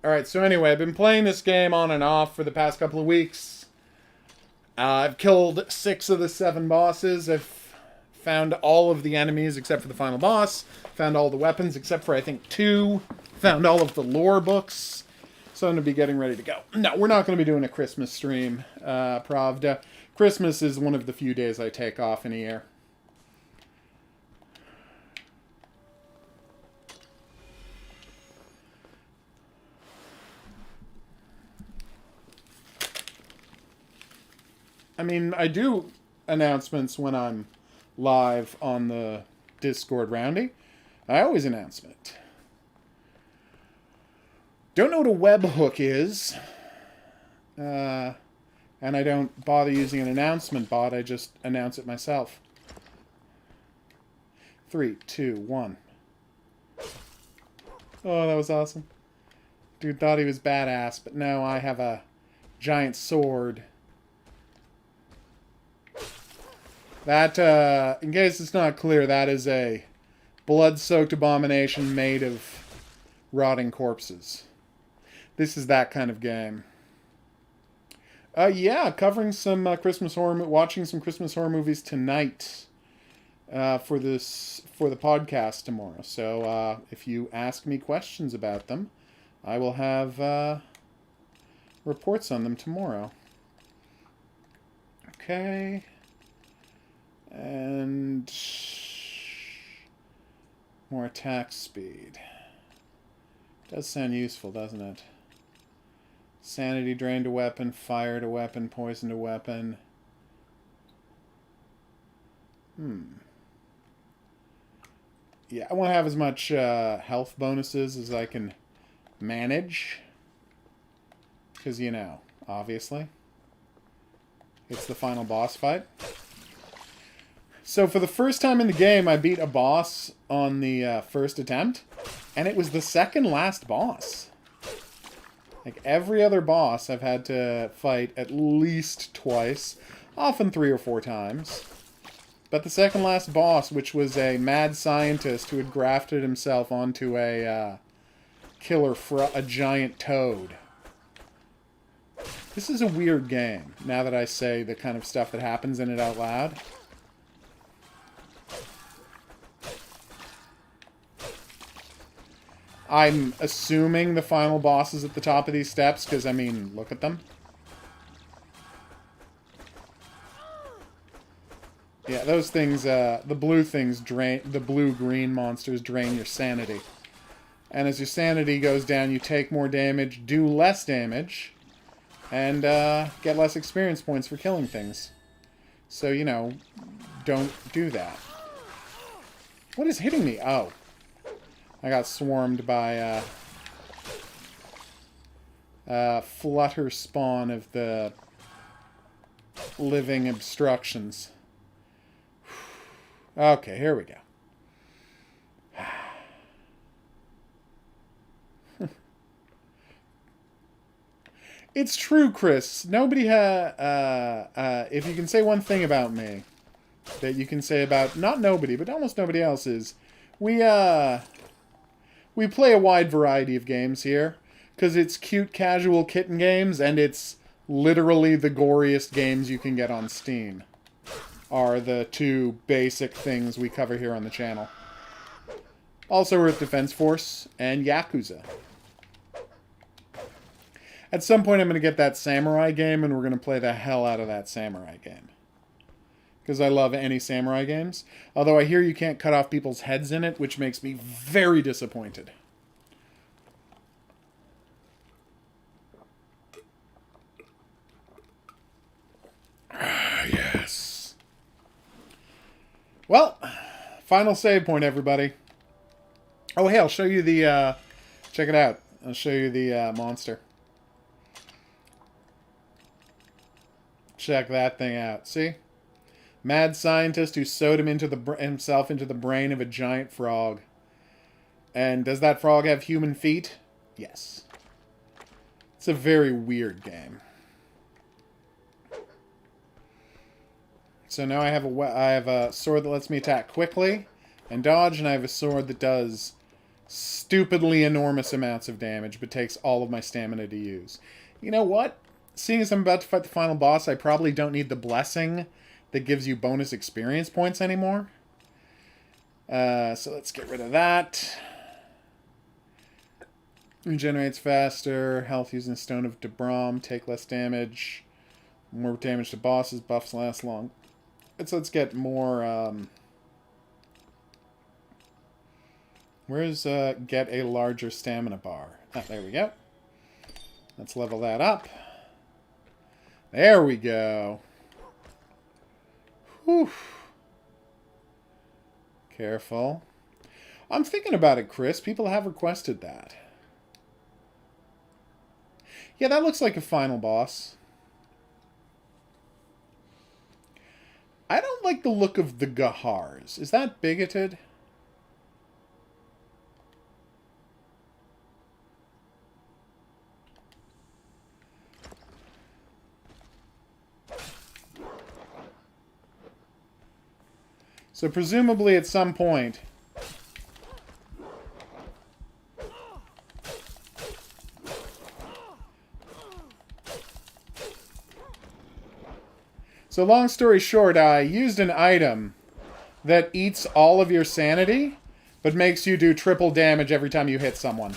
Alright, so anyway, I've been playing this game on and off for the past couple of weeks. I've killed 6 of the 7 bosses. I've found all of the enemies except for the final boss. Found all the weapons except for, I think, 2. Found all of the lore books. So I'm going to be getting ready to go. No, we're not going to be doing a Christmas stream, Pravda. Christmas is one of the few days I take off in a year. I mean, I do announcements when I'm live on the Discord roundy. I always announce it. Don't know what a webhook is. And I don't bother using an announcement bot. I just announce it myself. 3, 2, 1. Oh, that was awesome. Dude thought he was badass, but no, I have a giant sword. That, in case it's not clear, that is a blood-soaked abomination made of rotting corpses. This is that kind of game. Yeah, covering some Christmas horror, watching some Christmas horror movies tonight for the podcast tomorrow. So if you ask me questions about them, I will have reports on them tomorrow. Okay. And more attack speed. Does sound useful, doesn't it? Sanity drain to weapon, fire to weapon, poison to weapon. Yeah, I want to have as much health bonuses as I can manage. Because, you know, obviously. It's the final boss fight. So for the first time in the game, I beat a boss on the first attempt. And it was the second last boss. Like every other boss I've had to fight at least twice. Often 3 or 4 times. But the second last boss, which was a mad scientist who had grafted himself onto a a giant toad. This is a weird game, now that I say the kind of stuff that happens in it out loud. I'm assuming the final boss is at the top of these steps, because, I mean, look at them. Yeah, those things, the blue things drain, the blue-green monsters drain your sanity. And as your sanity goes down, you take more damage, do less damage, and get less experience points for killing things. So, you know, don't do that. What is hitting me? Oh. I got swarmed by flutter spawn of the living obstructions. Okay, here we go. It's true, Chris. Nobody if you can say one thing about me that you can say about, not nobody, but almost nobody else, is we play a wide variety of games here, because it's cute, casual kitten games, and it's literally the goriest games you can get on Steam, are the two basic things we cover here on the channel. Also, Earth Defense Force and Yakuza. At some point, I'm going to get that samurai game, and we're going to play the hell out of that samurai game. Because I love any samurai games. Although I hear you can't cut off people's heads in it, which makes me very disappointed. Ah, yes. Well, final save point, everybody. Oh, hey, I'll show you the, check it out. I'll show you the monster. Check that thing out. See? Mad scientist who sewed himself into the brain of a giant frog. And does that frog have human feet? Yes. It's a very weird game. So now I have a sword that lets me attack quickly and dodge, and I have a sword that does stupidly enormous amounts of damage, but takes all of my stamina to use. You know what? Seeing as I'm about to fight the final boss, I probably don't need the blessing that gives you bonus experience points anymore. So let's get rid of that. Regenerates faster. Health using Stone of Debrom. Take less damage. More damage to bosses. Buffs last long. Let's get more... where's get a larger stamina bar? Ah, there we go. Let's level that up. There we go. Whew. Careful. I'm thinking about it, Chris. People have requested that. Yeah, that looks like a final boss. I don't like the look of the Gahars. Is that bigoted? So presumably at some point... So long story short, I used an item that eats all of your sanity, but makes you do triple damage every time you hit someone.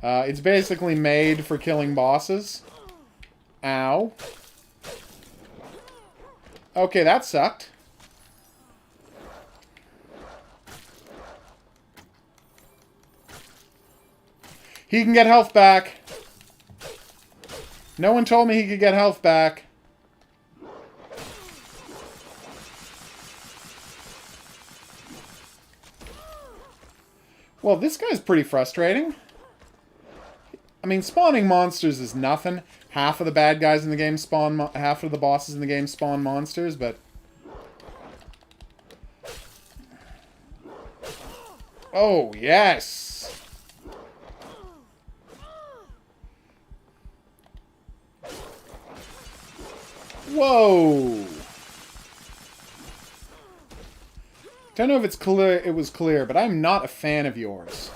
It's basically made for killing bosses. Ow. Okay, that sucked. He can get health back. No one told me he could get health back. Well, this guy's pretty frustrating. I mean, spawning monsters is nothing. Half of the bad guys in the game spawn... half of the bosses in the game spawn monsters, but... Oh, yes! Whoa! Don't know if it's clear. It was clear, but I'm not a fan of yours.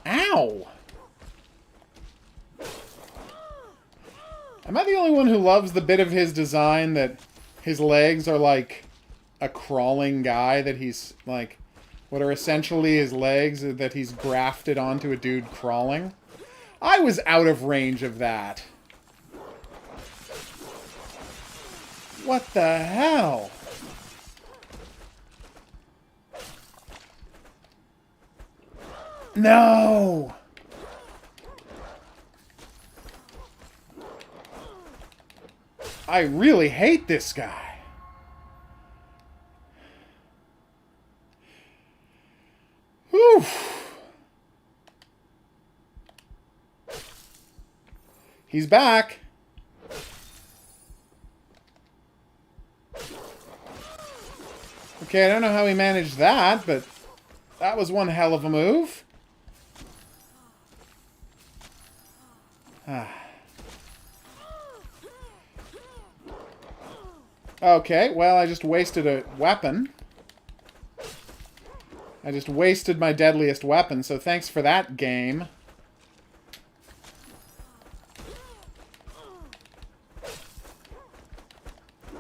Ow! Am I the only one who loves the bit of his design that His legs are like a crawling guy that he's like, what are essentially his legs that he's grafted onto a dude crawling. I was out of range of that. What the hell? No! I really hate this guy. Whew. He's back. Okay, I don't know how he managed that, but that was one hell of a move. Okay, well, I just wasted a weapon. I just wasted my deadliest weapon, so thanks for that, game.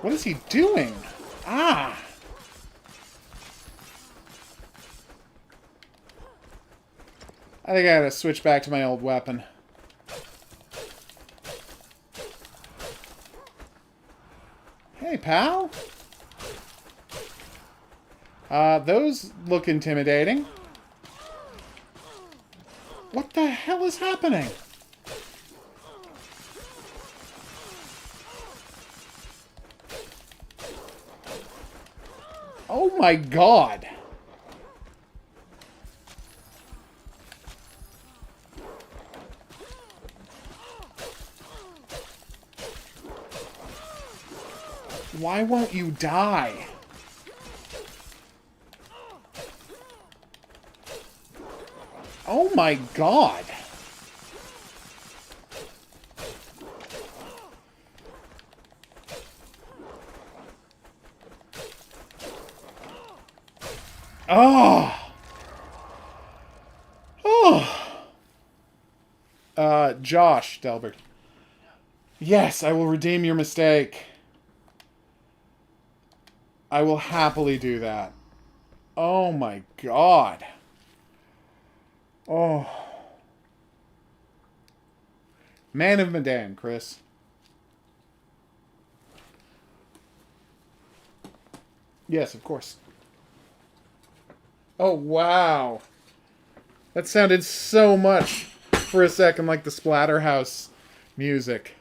What is he doing? Ah! I think I gotta switch back to my old weapon. Hey, pal. Those look intimidating. What the hell is happening? Oh my god. Why won't you die? Oh my god. Oh. Oh. Josh Delbert. Yes, I will redeem your mistake. I will happily do that. Oh my god. Oh. Man of Medan, Chris. Yes, of course. Oh, wow. That sounded so much for a second like the Splatterhouse music.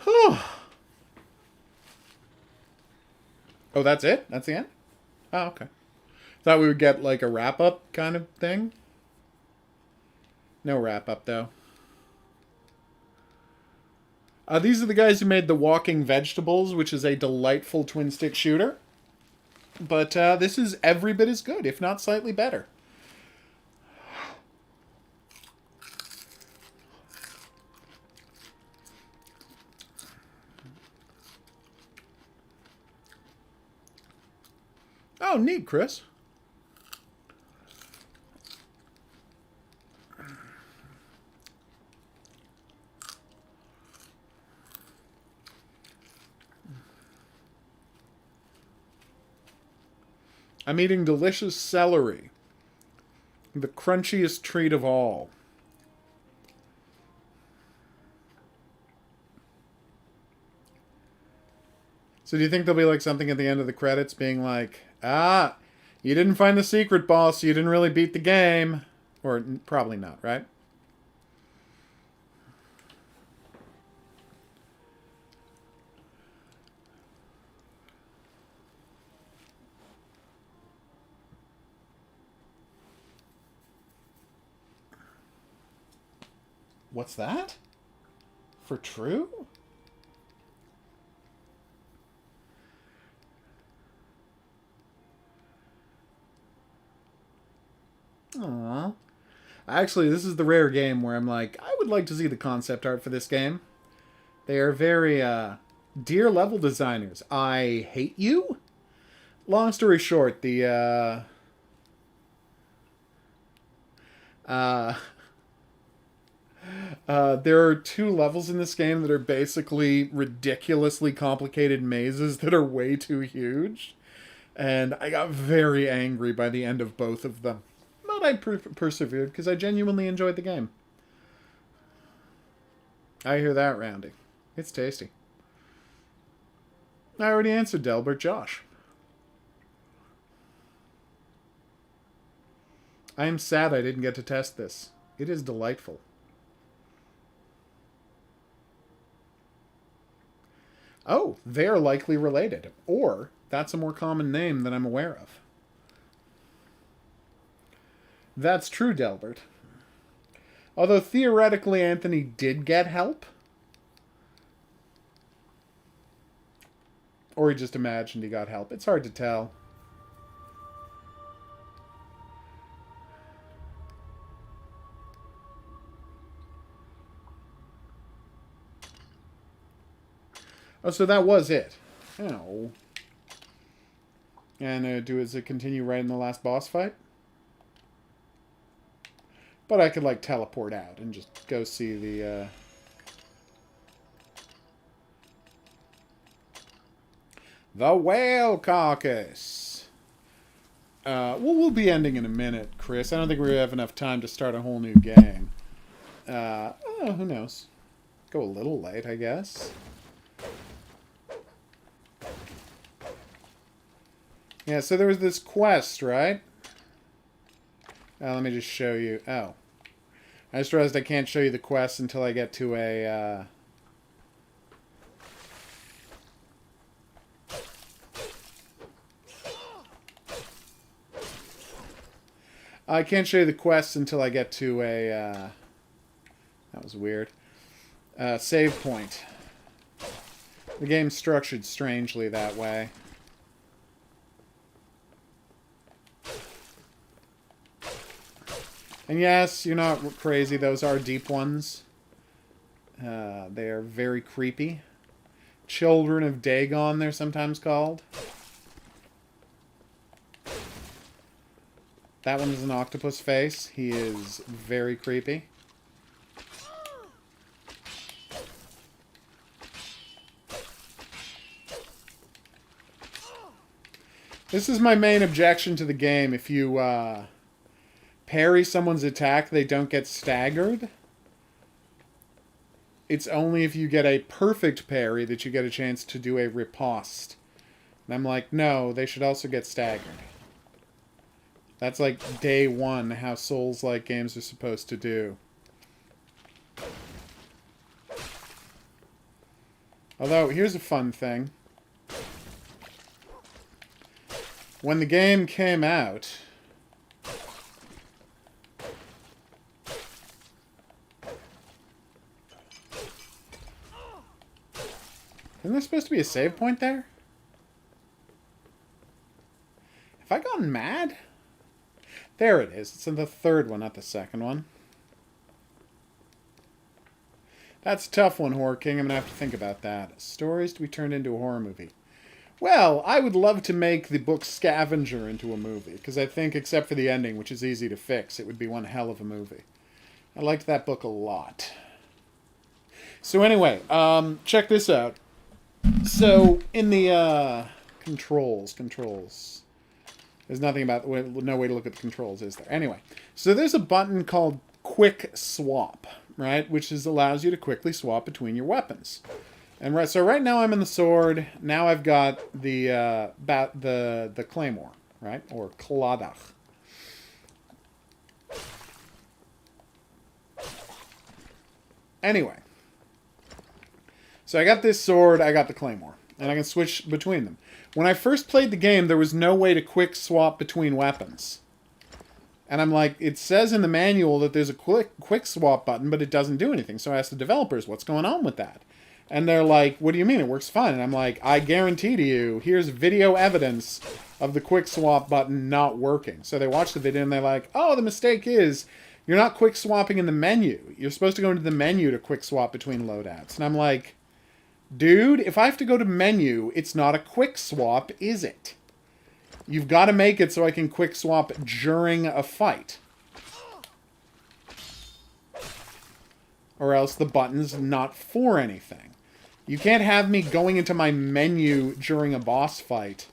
Whew. Oh, that's it? That's the end? Oh, okay. Thought we would get like a wrap-up kind of thing. No wrap-up, though. These are the guys who made The Walking Vegetables, which is a delightful twin-stick shooter. But this is every bit as good, if not slightly better. Oh, neat, Chris. I'm eating delicious celery. The crunchiest treat of all. So do you think there'll be like something at the end of the credits being like, ah, you didn't find the secret boss, you didn't really beat the game? Or probably not, right? What's that? For true? Aww. Actually, this is the rare game where I'm like, I would like to see the concept art for this game. They are very, dear level designers. I hate you? Long story short, the, There are 2 levels in this game that are basically ridiculously complicated mazes that are way too huge. And I got very angry by the end of both of them. But I persevered because I genuinely enjoyed the game. I hear that, Roundy. It's tasty. I already answered Delbert. Josh. I am sad I didn't get to test this. It is delightful. Oh, they are likely related. Or, that's a more common name than I'm aware of. That's true, Delbert. Although, theoretically, Anthony did get help. Or he just imagined he got help. It's hard to tell. Oh, so that was it. Oh. And does it continue right in the last boss fight? But I could, like, teleport out and just go see the, The whale carcass. Well, we'll be ending in a minute, Chris. I don't think we have enough time to start a whole new game. Oh, who knows? Go a little late, I guess. Yeah, so there was this quest, right? Let me just show you. Oh. I just realized I can't show you the quest until I get to a, I can't show you the quest until I get to a, that was weird. Save point. The game's structured strangely that way. And yes, you're not crazy. Those are deep ones. They are very creepy. Children of Dagon, they're sometimes called. That one is an octopus face. He is very creepy. This is my main objection to the game. If you, parry someone's attack, they don't get staggered. It's only if you get a perfect parry that you get a chance to do a riposte. And I'm like, no, they should also get staggered. That's like day one, how Souls-like games are supposed to do. Although, here's a fun thing. When the game came out, isn't there supposed to be a save point there? Have I gone mad? There it is. It's in the third one, not the second one. That's a tough one, Horror King. I'm going to have to think about that. Stories to be turned into a horror movie. Well, I would love to make the book Scavenger into a movie, because I think, except for the ending, which is easy to fix, it would be one hell of a movie. I liked that book a lot. So anyway, check this out. So, in the, controls. There's nothing about, no way to look at the controls, is there? Anyway, so there's a button called Quick Swap, right? Which allows you to quickly swap between your weapons. And so right now I'm in the sword. Now I've got the, the claymore, right? Or kladach. Anyway. So I got this sword, I got the claymore. And I can switch between them. When I first played the game, there was no way to quick swap between weapons. And I'm like, it says in the manual that there's a quick swap button, but it doesn't do anything. So I asked the developers, what's going on with that? And they're like, what do you mean? It works fine. And I'm like, I guarantee to you, here's video evidence of the quick swap button not working. So they watch the video and they're like, oh, the mistake is you're not quick swapping in the menu. You're supposed to go into the menu to quick swap between loadouts. And I'm like, dude, if I have to go to menu, it's not a quick swap, is it? You've got to make it so I can quick swap during a fight. or else the button's not for anything. You can't have me going into my menu during a boss fight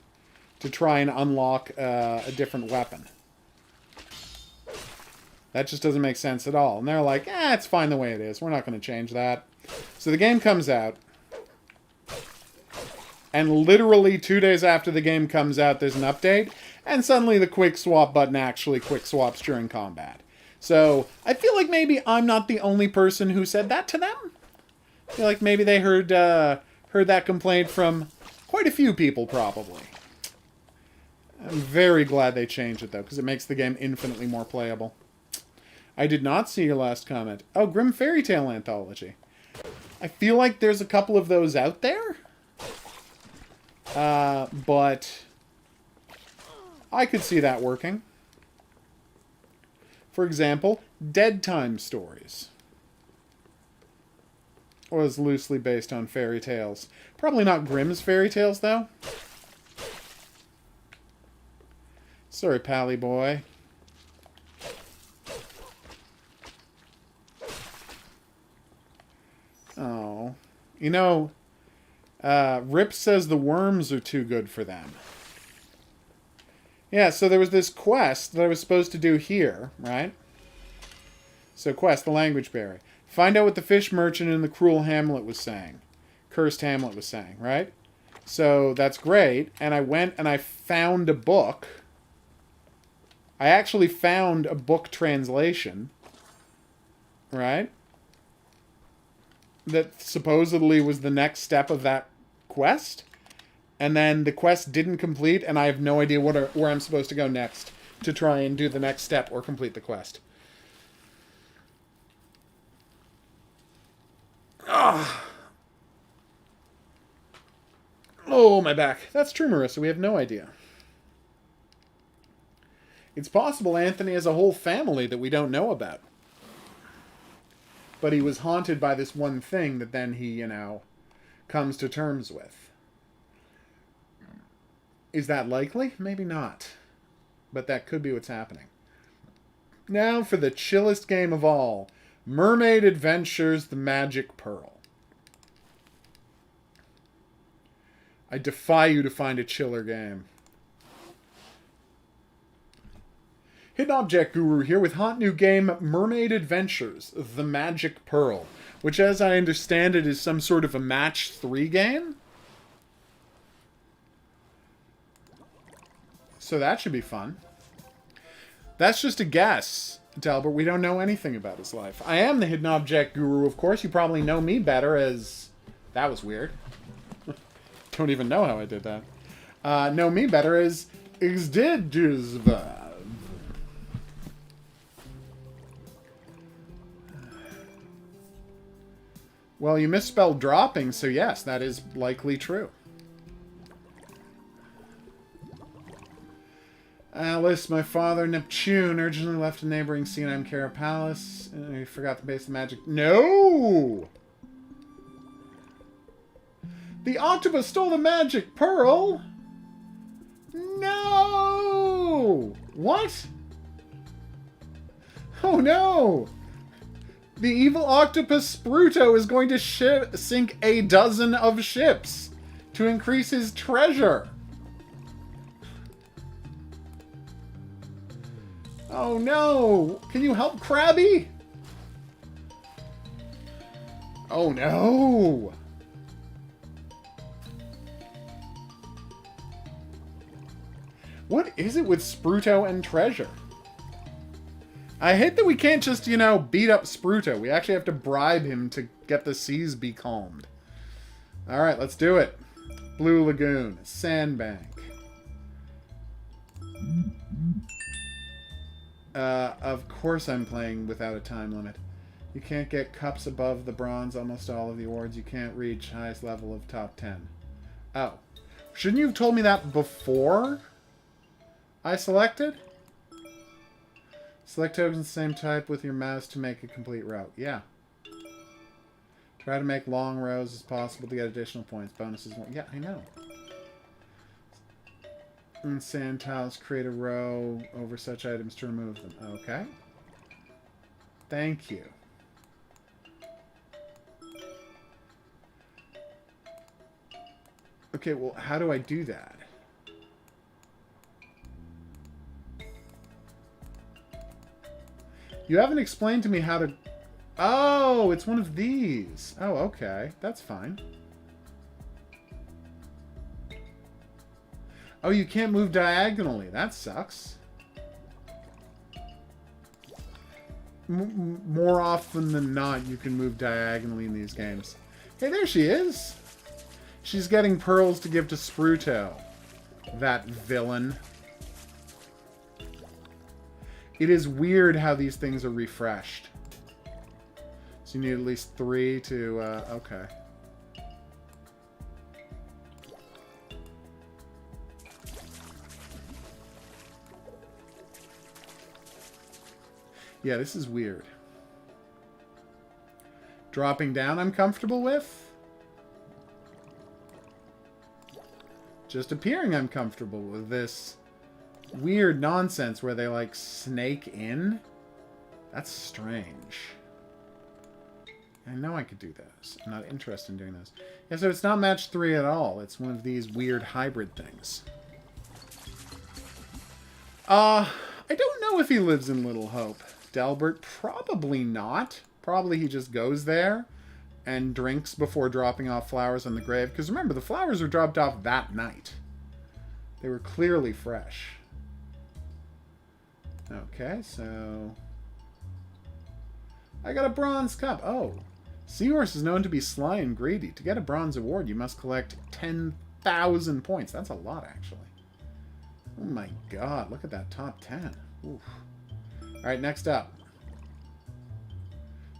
to try and unlock a different weapon. That just doesn't make sense at all. And they're like, it's fine the way it is. We're not going to change that. So the game comes out. And literally 2 days after the game comes out, there's an update. And suddenly the quick swap button actually quick swaps during combat. So I feel like maybe I'm not the only person who said that to them. I feel like maybe they heard that complaint from quite a few people, probably. I'm very glad they changed it, though, because it makes the game infinitely more playable. I did not see your last comment. Oh, Grim Fairy Tale Anthology. I feel like there's a couple of those out there. But I could see that working. For example, Dead Time Stories was loosely based on fairy tales. Probably not Grimm's fairy tales, though. Sorry, Pally boy. Oh. You know, Rip says the worms are too good for them. Yeah, so there was this quest that I was supposed to do here, right? So quest, the language berry. Find out what the fish merchant in the cruel Hamlet was saying. Cursed Hamlet was saying, right? So that's great. And I went and I found a book. I actually found a book translation. Right? That supposedly was the next step of that quest. And then the quest didn't complete, and I have no idea where I'm supposed to go next to try and do the next step or complete the quest. Ah. Oh, my back. That's true, Marissa. We have no idea. It's possible Anthony has a whole family that we don't know about. But he was haunted by this one thing that then he, you know, comes to terms with. Is that likely? Maybe not. But that could be what's happening. Now for the chillest game of all. Mermaid Adventures: The Magic Pearl. I defy you to find a chiller game. Hidden Object Guru here with hot new game Mermaid Adventures: The Magic Pearl, which as I understand it is some sort of a match 3 game. So that should be fun. That's just a guess, Delbert. We don't know anything about his life. I am the Hidden Object Guru, of course. You probably know me better as... That was weird. Don't even know how I did that. Know me better as... Well, you misspelled dropping, so yes, that is likely true. Alice, my father, Neptune, urgently left a neighboring Sienheim Cara Palace. He forgot the base of magic. No! The octopus stole the magic pearl? No! What? Oh no! The evil octopus Spruto is going to sink a dozen of ships to increase his treasure. Oh no! Can you help Krabby? Oh no! What is it with Spruto and treasure? I hate that we can't just, you know, beat up Spruto. We actually have to bribe him to get the seas be calmed. Alright, let's do it. Blue Lagoon. Sandbank. Of course I'm playing without a time limit. You can't get cups above the bronze. Almost all of the awards you can't reach highest level of top 10. Oh. Shouldn't you have told me that before I selected? Select tokens the same type with your mouse to make a complete route. Yeah. Try to make long rows as possible to get additional points. Bonuses. Yeah, I know. And sand tiles, create a row over such items to remove them. Okay. Thank you. Okay, well, how do I do that? You haven't explained to me how to... Oh, it's one of these. Oh, okay. That's fine. Oh, you can't move diagonally. That sucks. More often than not, you can move diagonally in these games. Hey, there she is. She's getting pearls to give to Spruto. That villain. It is weird how these things are refreshed. So you need at least 3 to... okay. Yeah, this is weird. Dropping down I'm comfortable with. Just appearing I'm comfortable with. This weird nonsense where they like snake in. That's strange. I know I could do this. I'm not interested in doing this. Yeah, so it's not match 3 at all. It's one of these weird hybrid things. I don't know if he lives in Little Hope. Delbert, probably not. Probably he just goes there and drinks before dropping off flowers on the grave. Because remember, the flowers were dropped off that night. They were clearly fresh. Okay, so... I got a bronze cup. Oh. Seahorse is known to be sly and greedy. To get a bronze award, you must collect 10,000 points. That's a lot, actually. Oh my god, look at that top 10. Oof. Alright, next up.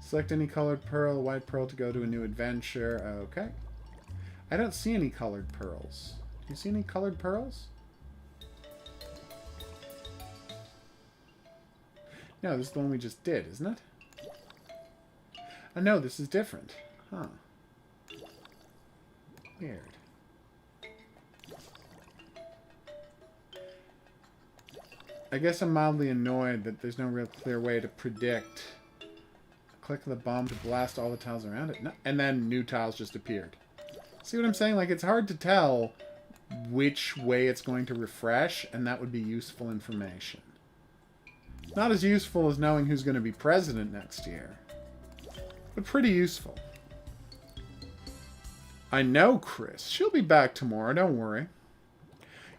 Select any colored pearl, white pearl to go to a new adventure. Okay. I don't see any colored pearls. Do you see any colored pearls? No, this is the one we just did, isn't it? Oh no, this is different. Huh. Weird. I guess I'm mildly annoyed that there's no real clear way to predict. Click the bomb to blast all the tiles around it. No, and then new tiles just appeared. See what I'm saying? Like, it's hard to tell which way it's going to refresh, and that would be useful information. Not as useful as knowing who's going to be president next year. But pretty useful. I know Chris. She'll be back tomorrow, don't worry.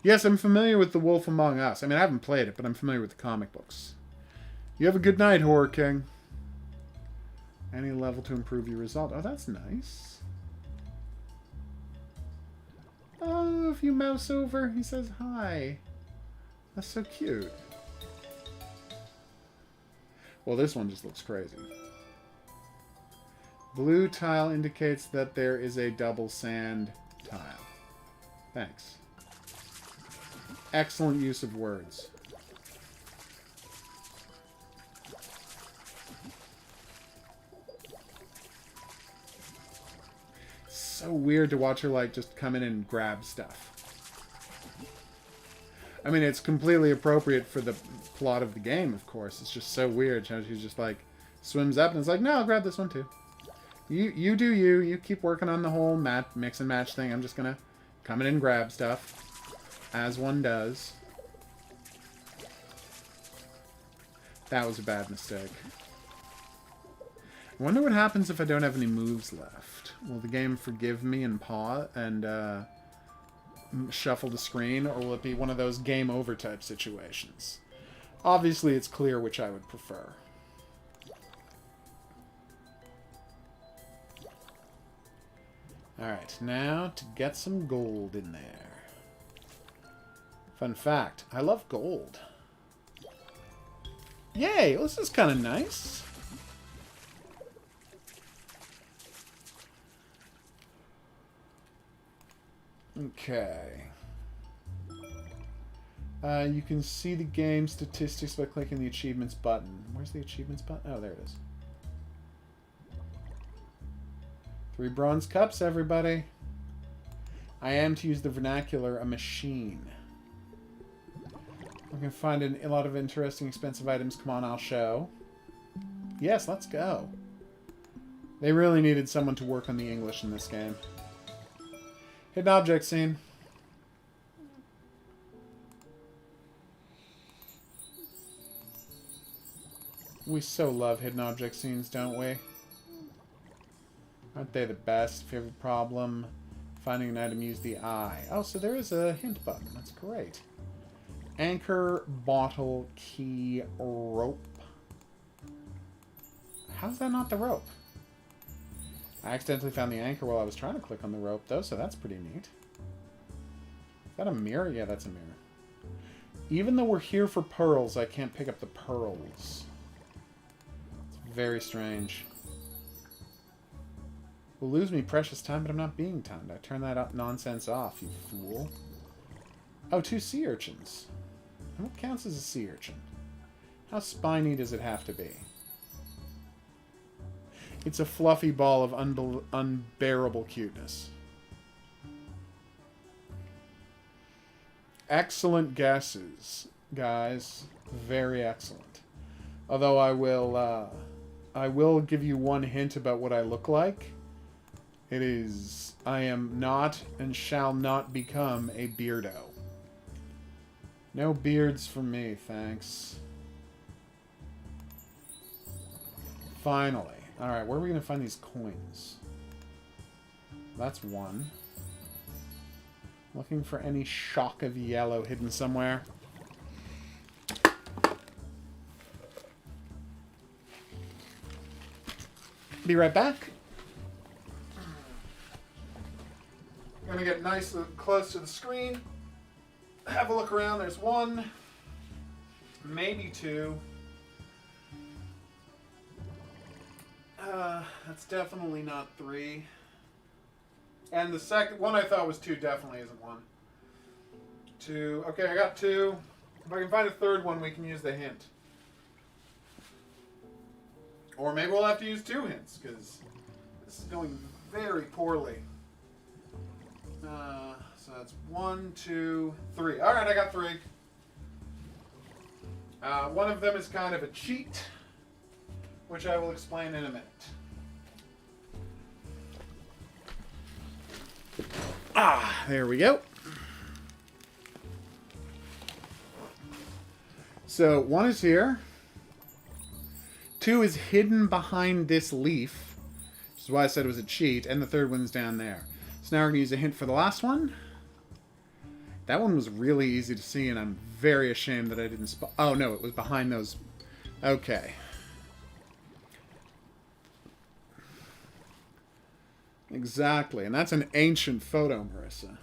Yes, I'm familiar with The Wolf Among Us. I mean, I haven't played it, but I'm familiar with the comic books. You have a good night, Horror King. Any level to improve your result. Oh, that's nice. Oh, if you mouse over, he says hi. That's so cute. Well, this one just looks crazy. Blue tile indicates that there is a double sand tile. Thanks. Excellent use of words. So weird to watch her, like, just come in and grab stuff. I mean, it's completely appropriate for the plot of the game, of course. It's just so weird how she just, like, swims up and is like, no, I'll grab this one too. You do you. You keep working on the whole mix and match thing. I'm just gonna come in and grab stuff. As one does. That was a bad mistake. I wonder what happens if I don't have any moves left. Will the game forgive me and pause and shuffle the screen, or will it be one of those game over type situations? Obviously, it's clear which I would prefer. Alright, now to get some gold in there. Fun fact, I love gold. Yay, this is kind of nice. Okay. You can see the game statistics by clicking the achievements button. Where's the achievements button? Oh, there it is. 3 bronze cups, everybody. I am, to use the vernacular, a machine. We can find a lot of interesting, expensive items. Come on, I'll show. Yes, let's go. They really needed someone to work on the English in this game. Hidden object scene. We so love hidden object scenes, don't we? Aren't they the best? If you have a problem finding an item, use the eye. Oh, so there is a hint button. That's great. Anchor, bottle, key, rope. How's that not the rope? I accidentally found the anchor while I was trying to click on the rope, though, so that's pretty neat. Is that a mirror? Yeah, that's a mirror. Even though we're here for pearls, I can't pick up the pearls. It's very strange. Will lose me precious time, but I'm not being timed. I turn that nonsense off, you fool. Oh, 2 sea urchins. And what counts as a sea urchin? How spiny does it have to be? It's a fluffy ball of unbearable cuteness. Excellent guesses, guys. Very excellent. Although I will give you one hint about what I look like. It is, I am not and shall not become a beardo. No beards for me, thanks. Finally. Alright, where are we going to find these coins? That's one. Looking for any shock of yellow hidden somewhere. Be right back. Gonna get nice and close to the screen. Have a look around. There's one. Maybe two. That's definitely not 3. And the second one I thought was 2 definitely isn't 1. 2. Okay, I got 2. If I can find a third one, we can use the hint. Or maybe we'll have to use 2 hints, because this is going very poorly. So that's 1, 2, 3. Alright, I got 3. One of them is kind of a cheat, which I will explain in a minute. There we go. So 1 is here. 2 is hidden behind this leaf, which is why I said it was a cheat, and the third one's down there. So now we're going to use a hint for the last one. That one was really easy to see, and I'm very ashamed that I didn't spot. Oh, no, it was behind those. Okay. Exactly, and that's an ancient photo, Marissa.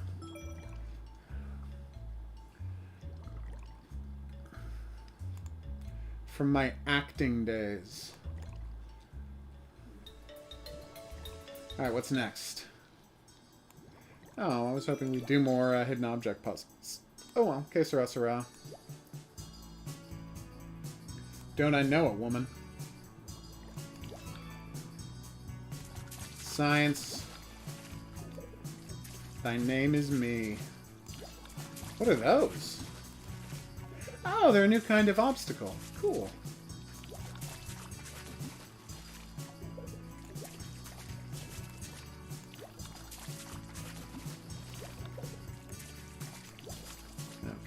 From my acting days. Alright, what's next? Oh, I was hoping we'd do more hidden object puzzles. Oh well, que sera, sera. Don't I know it, woman? Science. Thy name is me. What are those? Oh, they're a new kind of obstacle. Cool.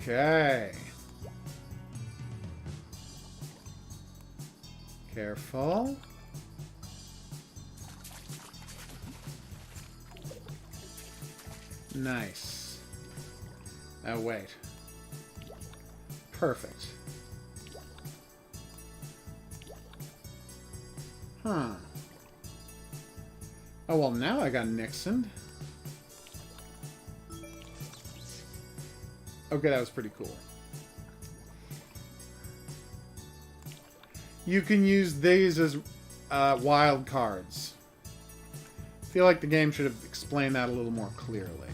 Okay. Careful. Nice. Oh, wait. Perfect. Huh. Oh, well, now I got Nixon. Okay, that was pretty cool. You can use these as wild cards. I feel like the game should have explained that a little more clearly.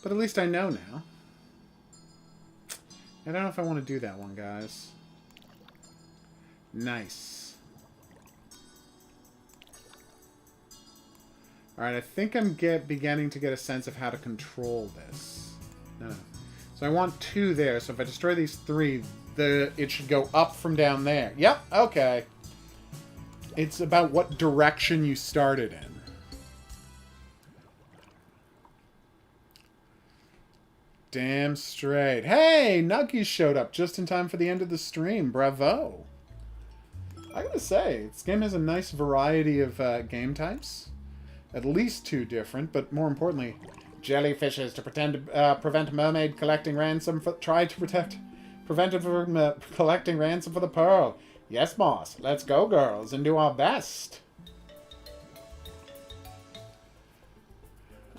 But at least I know now. I don't know if I want to do that one, guys. Nice. Alright, I think I'm beginning to get a sense of how to control this. No. So I want 2 there, so if I destroy these 3, it should go up from down there. Yep, okay. It's about what direction you started in. Damn straight. Hey, Nuggies showed up just in time for the end of the stream. Bravo. I gotta say, this game has a nice variety of game types. At least 2 different, but more importantly, jellyfishes to prevent mermaid collecting ransom for... Prevent it from collecting ransom for the pearl. Yes, boss. Let's go, girls, and do our best.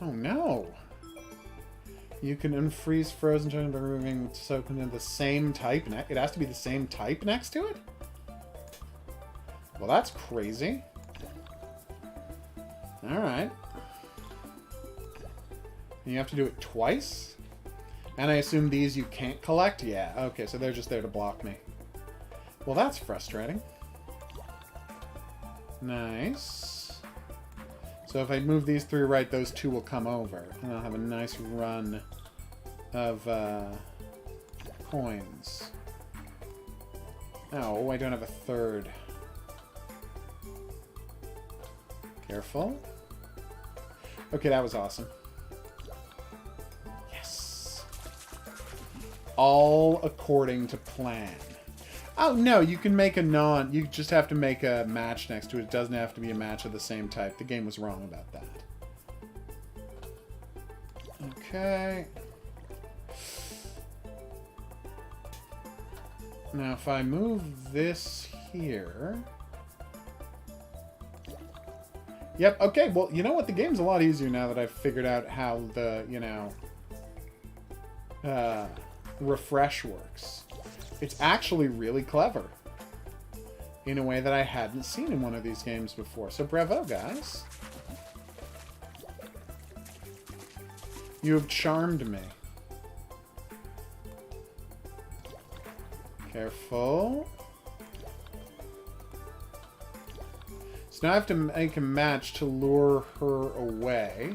Oh, no. You can unfreeze frozen children by removing soaking in the same type. It has to be the same type next to it? Well, that's crazy. Alright. And you have to do it twice? And I assume these you can't collect? Yeah, okay, so they're just there to block me. Well, that's frustrating. Nice. So if I move these 3 right, those 2 will come over. And I'll have a nice run of coins. Oh, I don't have a 3rd. Careful. Okay, that was awesome. Yes. All according to plan. Oh, no, you can make a you just have to make a match next to it. It doesn't have to be a match of the same type. The game was wrong about that. Okay. Now, if I move this here... Yep, okay, well, you know what? The game's a lot easier now that I've figured out how the, you know, refresh works. It's actually really clever. In a way that I hadn't seen in one of these games before. So bravo, guys. You have charmed me. Careful. So now I have to make a match to lure her away.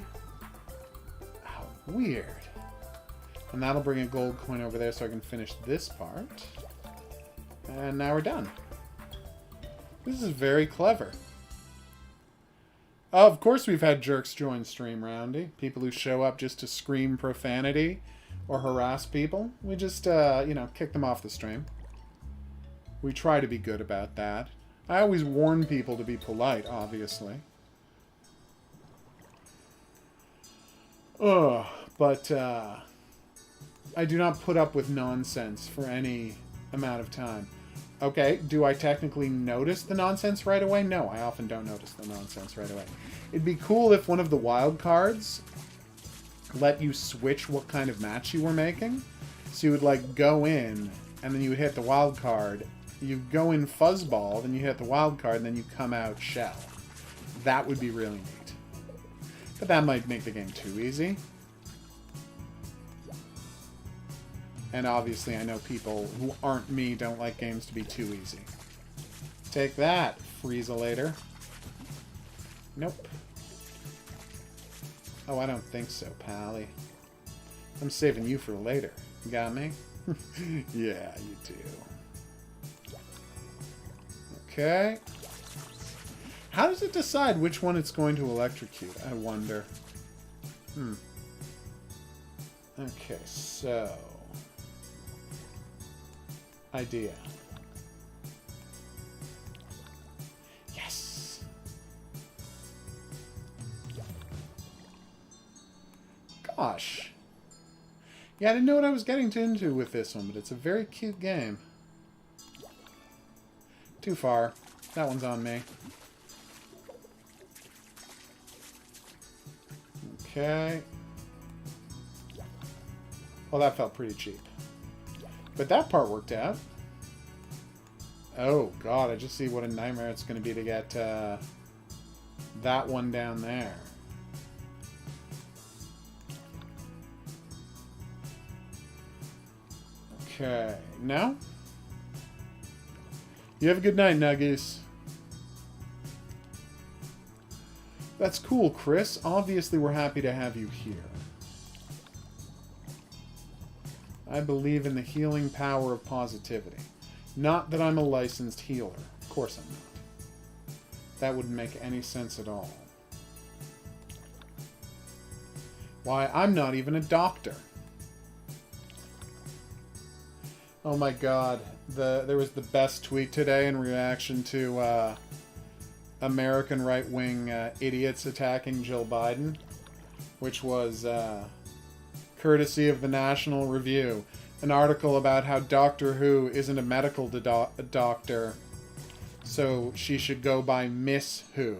How weird. And that'll bring a gold coin over there so I can finish this part. And now we're done. This is very clever. Oh, of course we've had jerks join stream, Roundy. People who show up just to scream profanity or harass people. We just, you know, kick them off the stream. We try to be good about that. I always warn people to be polite, obviously. Ugh, but I do not put up with nonsense for any amount of time. Okay, do I technically notice the nonsense right away? No, I often don't notice the nonsense right away. It'd be cool if one of the wild cards let you switch what kind of match you were making. So you would, like, go in, and then you would hit the wild card. You go in fuzzball, then you hit the wild card, and then you come out shell. That would be really neat. But that might make the game too easy. And obviously I know people who aren't me don't like games to be too easy. Take that, Freezelator. Nope. Oh, I don't think so, Pally. I'm saving you for later. You got me? Yeah, you do. Okay. How does it decide which one it's going to electrocute? I wonder. Okay, so... idea. Yes! Gosh. Yeah, I didn't know what I was getting into with this one, but it's a very cute game. Too far. That one's on me. Okay. Well, that felt pretty cheap. But that part worked out. Oh, God, I just see what a nightmare it's going to be to get that one down there. Okay. Now? You have a good night, Nuggies. That's cool, Chris. Obviously, we're happy to have you here. I believe in the healing power of positivity. Not that I'm a licensed healer. Of course I'm not. That wouldn't make any sense at all. Why, I'm not even a doctor. Oh my god. There was the best tweet today in reaction to American right-wing idiots attacking Jill Biden, which was courtesy of the National Review. An article about how Doctor Who isn't a medical doctor, so she should go by Miss Who.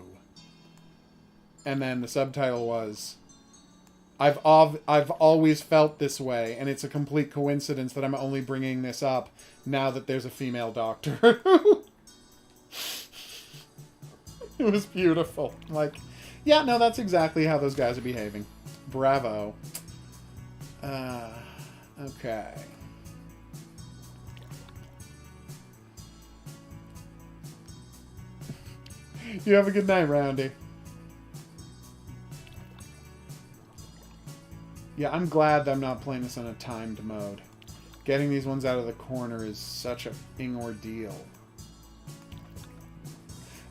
And then the subtitle was, I've always felt this way, and it's a complete coincidence that I'm only bringing this up now that there's a female Doctor Who. It was beautiful. Like, yeah, no, that's exactly how those guys are behaving. Bravo. Okay. You have a good night, Roundy. Yeah, I'm glad that I'm not playing this on a timed mode. Getting these ones out of the corner is such a thing ordeal.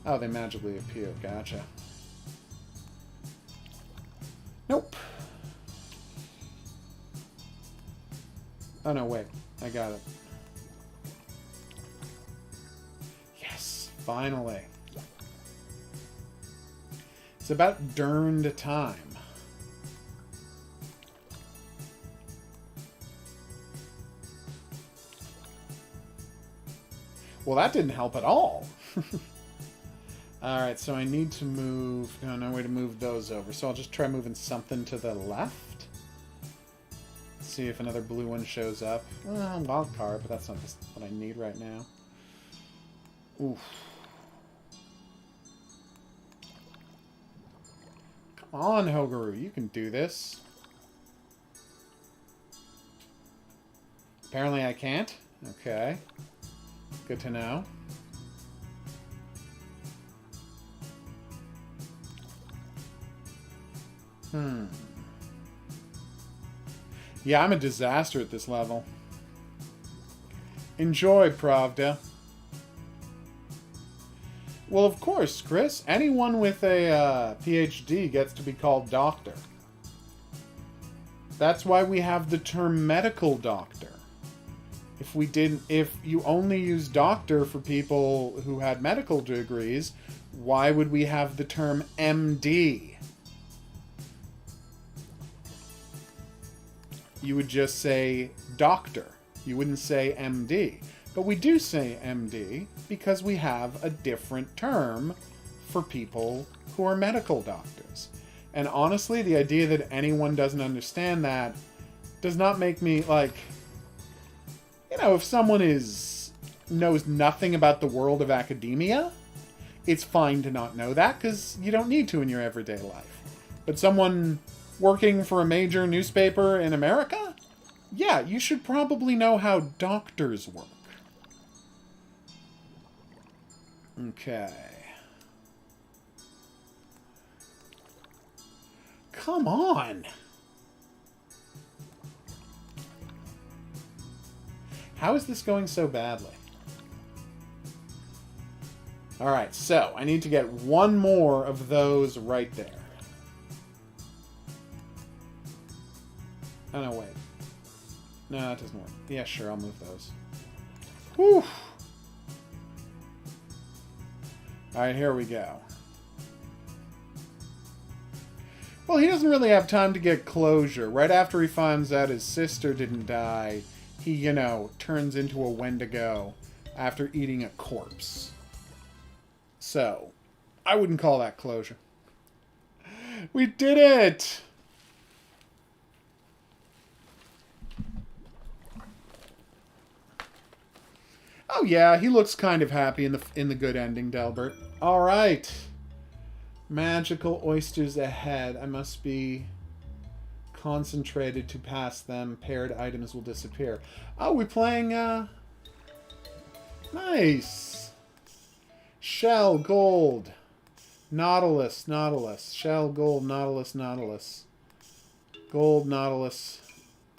Oh, they magically appear. Gotcha. Nope. Oh, no, wait. I got it. Yes, finally. It's about darned time. Well, that didn't help at all. Alright, so I need to move... No way to move those over. So I'll just try moving something to the left. See if another blue one shows up. Well, wild card, but that's not what I need right now. Oof. Come on, HOGuru. You can do this. Apparently I can't. Okay. Good to know. Yeah, I'm a disaster at this level. Enjoy, Pravda. Well, of course, Chris. Anyone with a PhD gets to be called doctor. That's why we have the term medical doctor. If you only use doctor for people who had medical degrees, why would we have the term MD? You would just say doctor. You wouldn't say MD. But we do say MD because we have a different term for people who are medical doctors. And honestly, the idea that anyone doesn't understand that does not make me, like... You know, if someone knows nothing about the world of academia, it's fine to not know that, because you don't need to in your everyday life. But someone working for a major newspaper in America? Yeah, you should probably know how doctors work. Okay. Come on! How is this going so badly? Alright, so I need to get one more of those right there. Oh, no, wait. No, that doesn't work. Yeah, sure, I'll move those. Whew! Alright, here we go. Well, he doesn't really have time to get closure. Right after he finds out his sister didn't die, he, you know, turns into a Wendigo after eating a corpse. So, I wouldn't call that closure. We did it! Oh yeah, he looks kind of happy in the good ending, Delbert. All right. Magical oysters ahead. I must be concentrated to pass them. Paired items will disappear. Oh, we're playing, nice. Shell, gold. Nautilus, Nautilus. Shell, gold, Nautilus, Nautilus. Gold, Nautilus.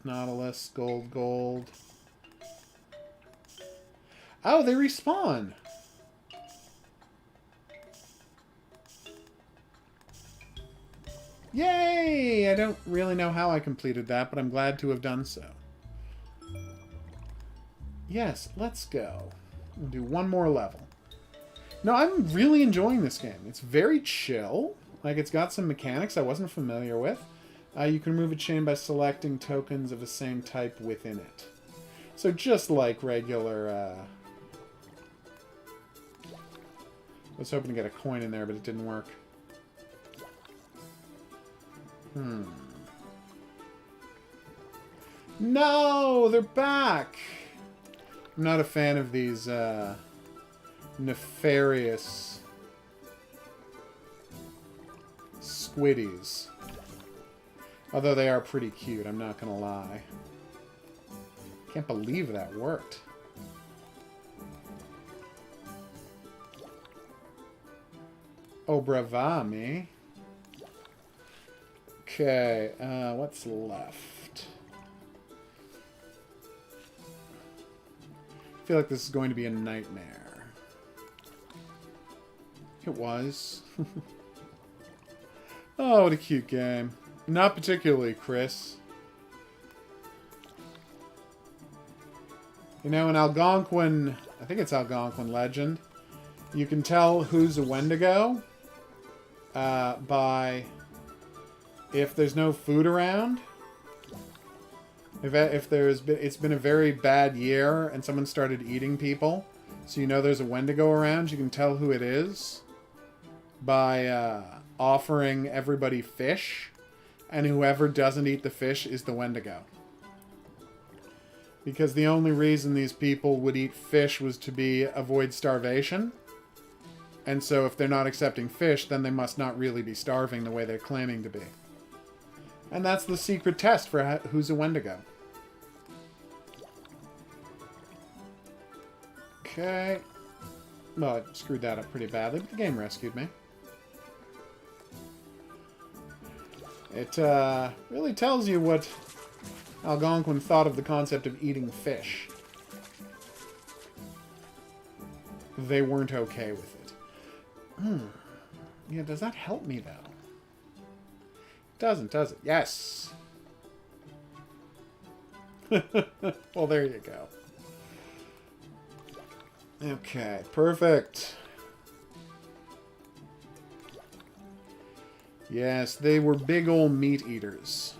Nautilus, gold, gold. Oh, they respawn. Yay! I don't really know how I completed that, but I'm glad to have done so. Yes, let's go. We'll do one more level. No, I'm really enjoying this game. It's very chill. Like, it's got some mechanics I wasn't familiar with. You can remove a chain by selecting tokens of the same type within it. So just like regular... I was hoping to get a coin in there, but it didn't work. No! They're back! I'm not a fan of these nefarious squiddies. Although they are pretty cute, I'm not gonna lie. Can't believe that worked. Oh, brava me. Okay, what's left? I feel like this is going to be a nightmare. It was. Oh, what a cute game. Not particularly, Chris. You know, in Algonquin, I think it's Algonquin legend, you can tell who's a Wendigo by if there's no food around. If it's been a very bad year and someone started eating people, so you know there's a Wendigo around, you can tell who it is by offering everybody fish, and whoever doesn't eat the fish is the Wendigo. Because the only reason these people would eat fish was to avoid starvation. And so if they're not accepting fish, then they must not really be starving the way they're claiming to be. And that's the secret test for who's a Wendigo. Okay. Well, I screwed that up pretty badly, but the game rescued me. It really tells you what Algonquin thought of the concept of eating fish. They weren't okay with it. Yeah, does that help me, though? It doesn't, does it? Yes! Well, there you go. Okay, perfect. Yes, they were big old meat eaters.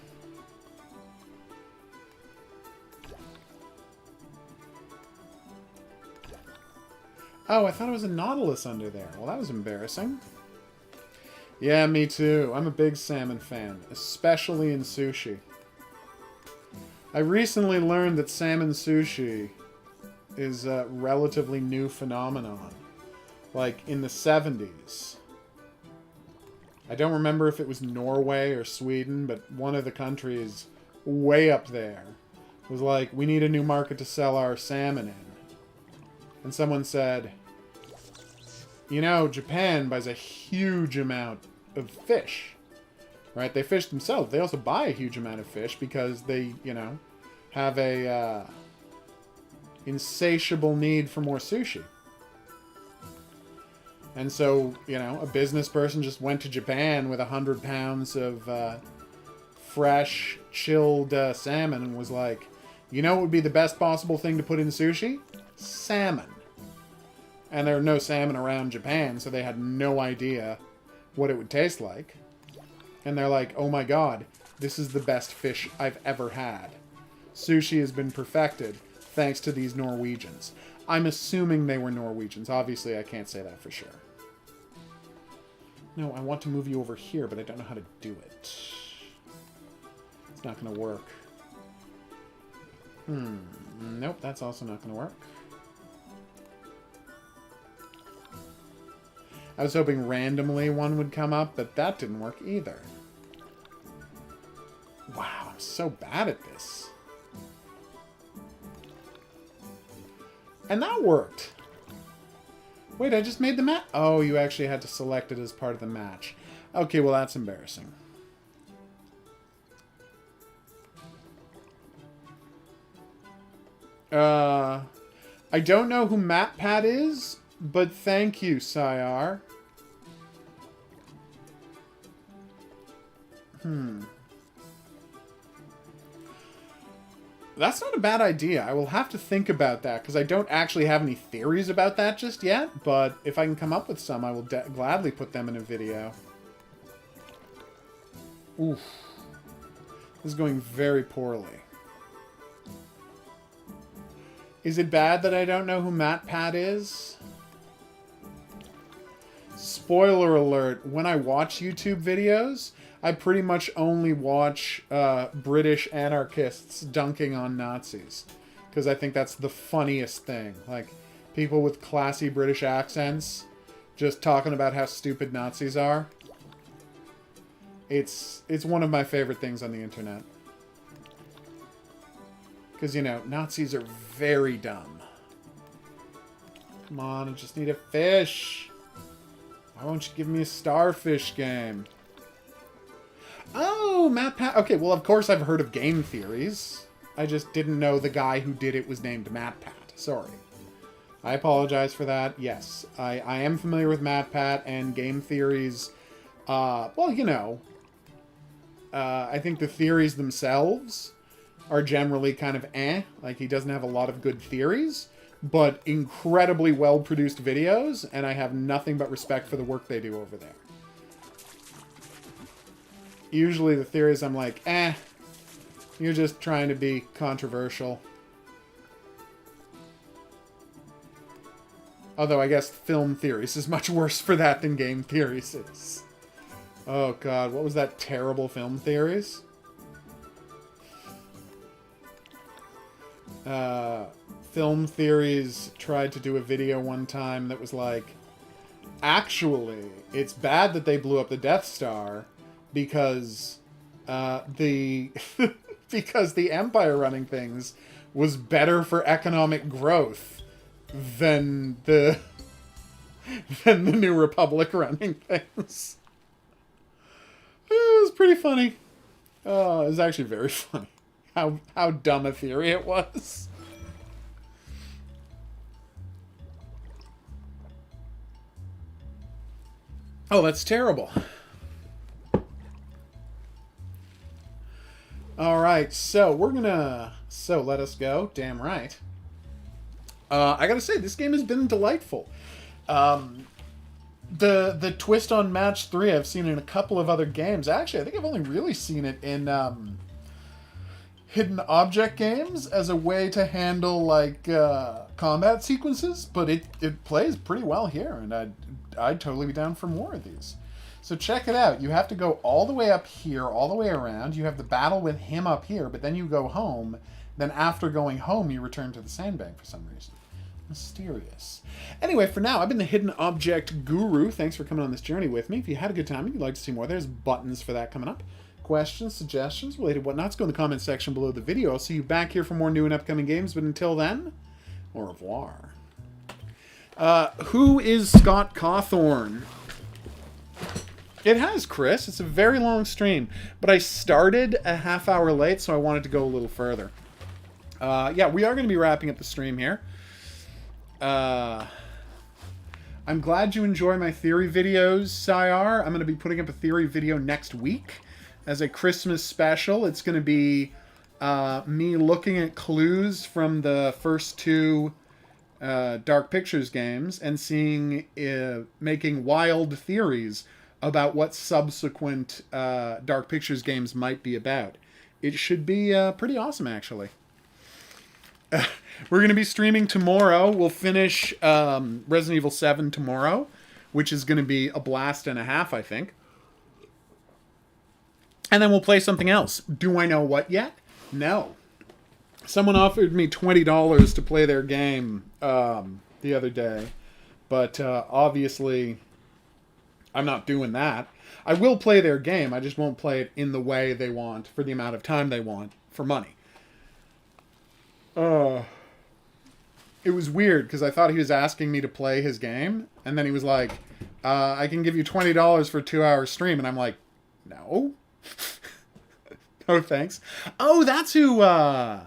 Oh, I thought it was a Nautilus under there. Well, that was embarrassing. Yeah, me too. I'm a big salmon fan, especially in sushi. I recently learned that salmon sushi is a relatively new phenomenon. Like, in the 70s. I don't remember if it was Norway or Sweden, but one of the countries way up there was like, we need a new market to sell our salmon in. And someone said, you know, Japan buys a huge amount of fish. Right? They fish themselves. They also buy a huge amount of fish because they, you know, have a insatiable need for more sushi. And so, you know, a business person just went to Japan with 100 pounds of fresh, chilled salmon and was like, you know what would be the best possible thing to put in sushi? Salmon. And there were no salmon around Japan, so they had no idea what it would taste like. And they're like, oh my god, this is the best fish I've ever had. Sushi has been perfected thanks to these Norwegians. I'm assuming they were Norwegians. Obviously, I can't say that for sure. No, I want to move you over here, but I don't know how to do it. It's not going to work. Nope, that's also not going to work. I was hoping randomly one would come up, but that didn't work either. Wow, I'm so bad at this. And that worked. Wait, I just made the match. Oh, you actually had to select it as part of the match. Okay, well, that's embarrassing. I don't know who MatPat is, but thank you, Sayar. That's not a bad idea. I will have to think about that, because I don't actually have any theories about that just yet, but if I can come up with some, I will gladly put them in a video. Oof. This is going very poorly. Is it bad that I don't know who MatPat is? Spoiler alert, when I watch YouTube videos, I pretty much only watch British anarchists dunking on Nazis. Because I think that's the funniest thing. Like, people with classy British accents just talking about how stupid Nazis are. It's one of my favorite things on the internet. Because, you know, Nazis are very dumb. Come on, I just need a fish. Why won't you give me a starfish game? Oh, MatPat. Okay, well, of course I've heard of game theories. I just didn't know the guy who did it was named MatPat. Sorry. I apologize for that. Yes, I am familiar with MatPat and game theories. Well, you know, I think the theories themselves are generally kind of eh. Like, he doesn't have a lot of good theories, but incredibly well-produced videos, and I have nothing but respect for the work they do over there. Usually the theories I'm like, eh, you're just trying to be controversial. Although I guess film theories is much worse for that than game theories is. Oh god, what was that terrible film theories? Film theories tried to do a video one time that was like, actually, it's bad that they blew up the Death Star because because the Empire running things was better for economic growth than the New Republic running things. It was pretty funny. It was actually very funny. How dumb a theory it was. Oh, that's terrible. Alright, so we're gonna... So, let us go. Damn right. I gotta say, this game has been delightful. The twist on match 3 I've seen in a couple of other games. Actually, I think I've only really seen it in hidden object games as a way to handle, like, combat sequences. But it plays pretty well here, and I'd totally be down for more of these. So check it out. You have to go all the way up here, all the way around. You have the battle with him up here, but then you go home. Then after going home, you return to the sandbank for some reason. Mysterious. Anyway, for now, I've been the Hidden Object Guru. Thanks for coming on this journey with me. If you had a good time and you'd like to see more, there's buttons for that coming up. Questions, suggestions, related whatnots, go in the comment section below the video. I'll see you back here for more new and upcoming games, but until then, au revoir. Who is Scott Cawthorn? It has, Chris. It's a very long stream, but I started a half hour late, so I wanted to go a little further. Yeah, we are going to be wrapping up the stream here. I'm glad you enjoy my theory videos, Sayar. I'm going to be putting up a theory video next week as a Christmas special. It's going to be me looking at clues from the first two Dark Pictures games and seeing, making wild theories about what subsequent Dark Pictures games might be about. It should be pretty awesome, actually. We're going to be streaming tomorrow. We'll finish Resident Evil 7 tomorrow, which is going to be a blast and a half, I think. And then we'll play something else. Do I know what yet? No. Someone offered me $20 to play their game the other day. But obviously, I'm not doing that. I will play their game. I just won't play it in the way they want, for the amount of time they want, for money. It was weird, because I thought he was asking me to play his game, and then he was like, I can give you $20 for a 2-hour stream, and I'm like, no. No thanks. Oh, that's who, I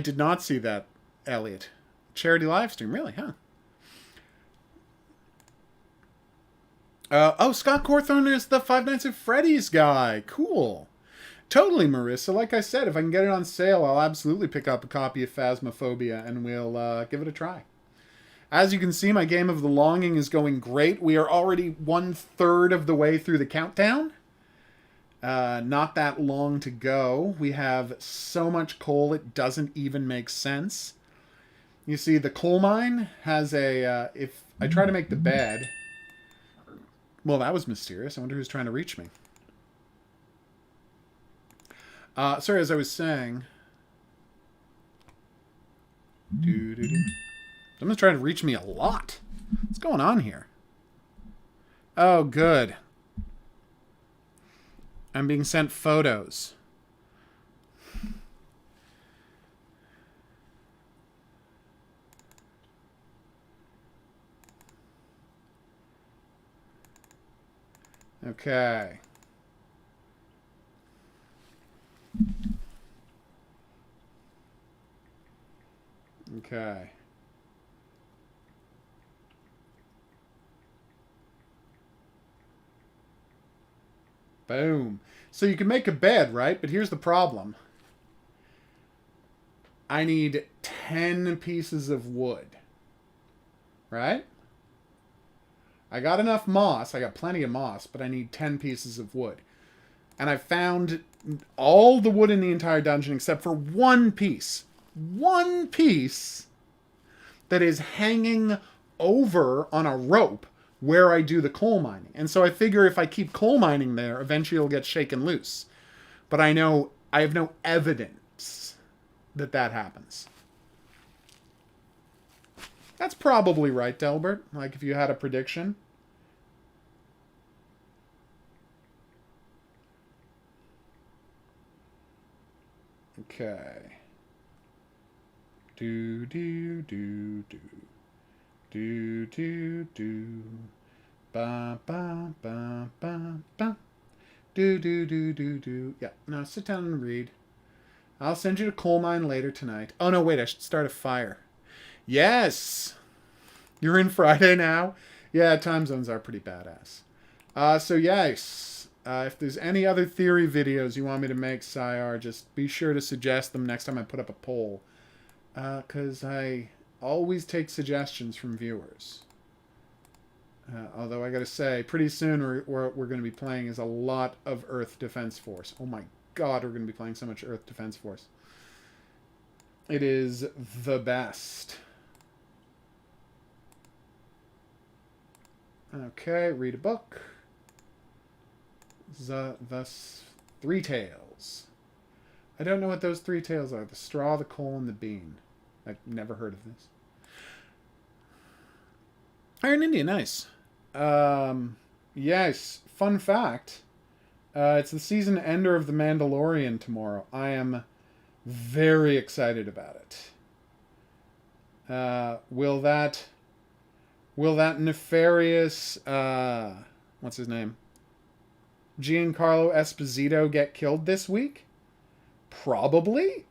did not see that, Elliot. Charity live stream, really, huh? Oh, Scott Cawthorn is the Five Nights at Freddy's guy. Cool. Totally, Marissa. Like I said, if I can get it on sale, I'll absolutely pick up a copy of Phasmophobia and we'll give it a try. As you can see, my game of The Longing is going great. We are already 1/3 of the way through the countdown. Not that long to go. We have so much coal, it doesn't even make sense. You see, the coal mine has a... if I try to make the bed... Well, that was mysterious. I wonder who's trying to reach me. Sorry, as I was saying... Someone's trying to reach me a lot. What's going on here? Oh, good. I'm being sent photos. Okay. Okay. Boom. So you can make a bed, right? But here's the problem. I need 10 pieces of wood. Right? I got enough moss. I got plenty of moss, but I need 10 pieces of wood. And I found all the wood in the entire dungeon except for one piece. One piece that is hanging over on a rope where I do the coal mining. And so I figure if I keep coal mining there, eventually it'll get shaken loose. But I have no evidence that that happens. That's probably right, Delbert. Like, if you had a prediction. Okay. Do, do, do, do. Do, do, do. Ba, ba, ba, ba, ba. Do, do, do, do, do. Yeah, now sit down and read. I'll send you to coal mine later tonight. Oh, no, wait, I should start a fire. Yes! You're in Friday now? Yeah, time zones are pretty badass. So, yes. If there's any other theory videos you want me to make, Sayar, just be sure to suggest them next time I put up a poll. Because I always take suggestions from viewers. Although I gotta say, pretty soon we're going to be playing is a lot of Earth Defense Force. Oh my god, we're going to be playing so much Earth Defense Force. It is the best. Okay, read a book. Thus, Three Tales. I don't know what those three tales are. The straw, the coal, and the bean. I've never heard of this. Iron India, nice. Yes, fun fact. It's the season ender of The Mandalorian tomorrow. I am very excited about it. Will that nefarious, what's his name? Giancarlo Esposito get killed this week? Probably.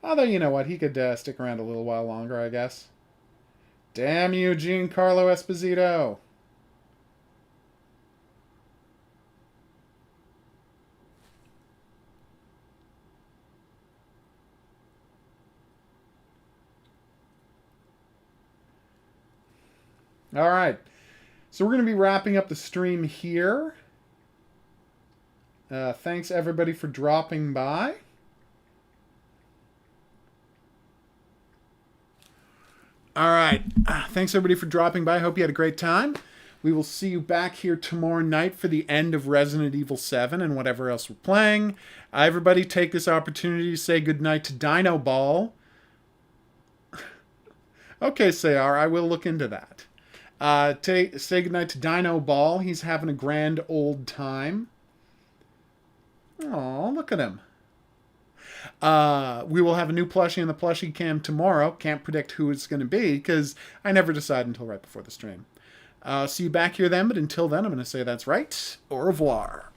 Although, you know what? He could stick around a little while longer, I guess. Damn you, Giancarlo Esposito. All right. So we're going to be wrapping up the stream here. Thanks, everybody, for dropping by. All right. Thanks, everybody, for dropping by. Hope you had a great time. We will see you back here tomorrow night for the end of Resident Evil 7 and whatever else we're playing. Everybody, take this opportunity to say goodnight to Dino Ball. Okay, Sayar, I will look into that. Say goodnight to Dino Ball. He's having a grand old time. Aw, look at him. We will have a new plushie in the plushie cam tomorrow. Can't predict who it's going to be because I never decide until right before the stream. See you back here then, but until then, I'm going to say that's right. Au revoir.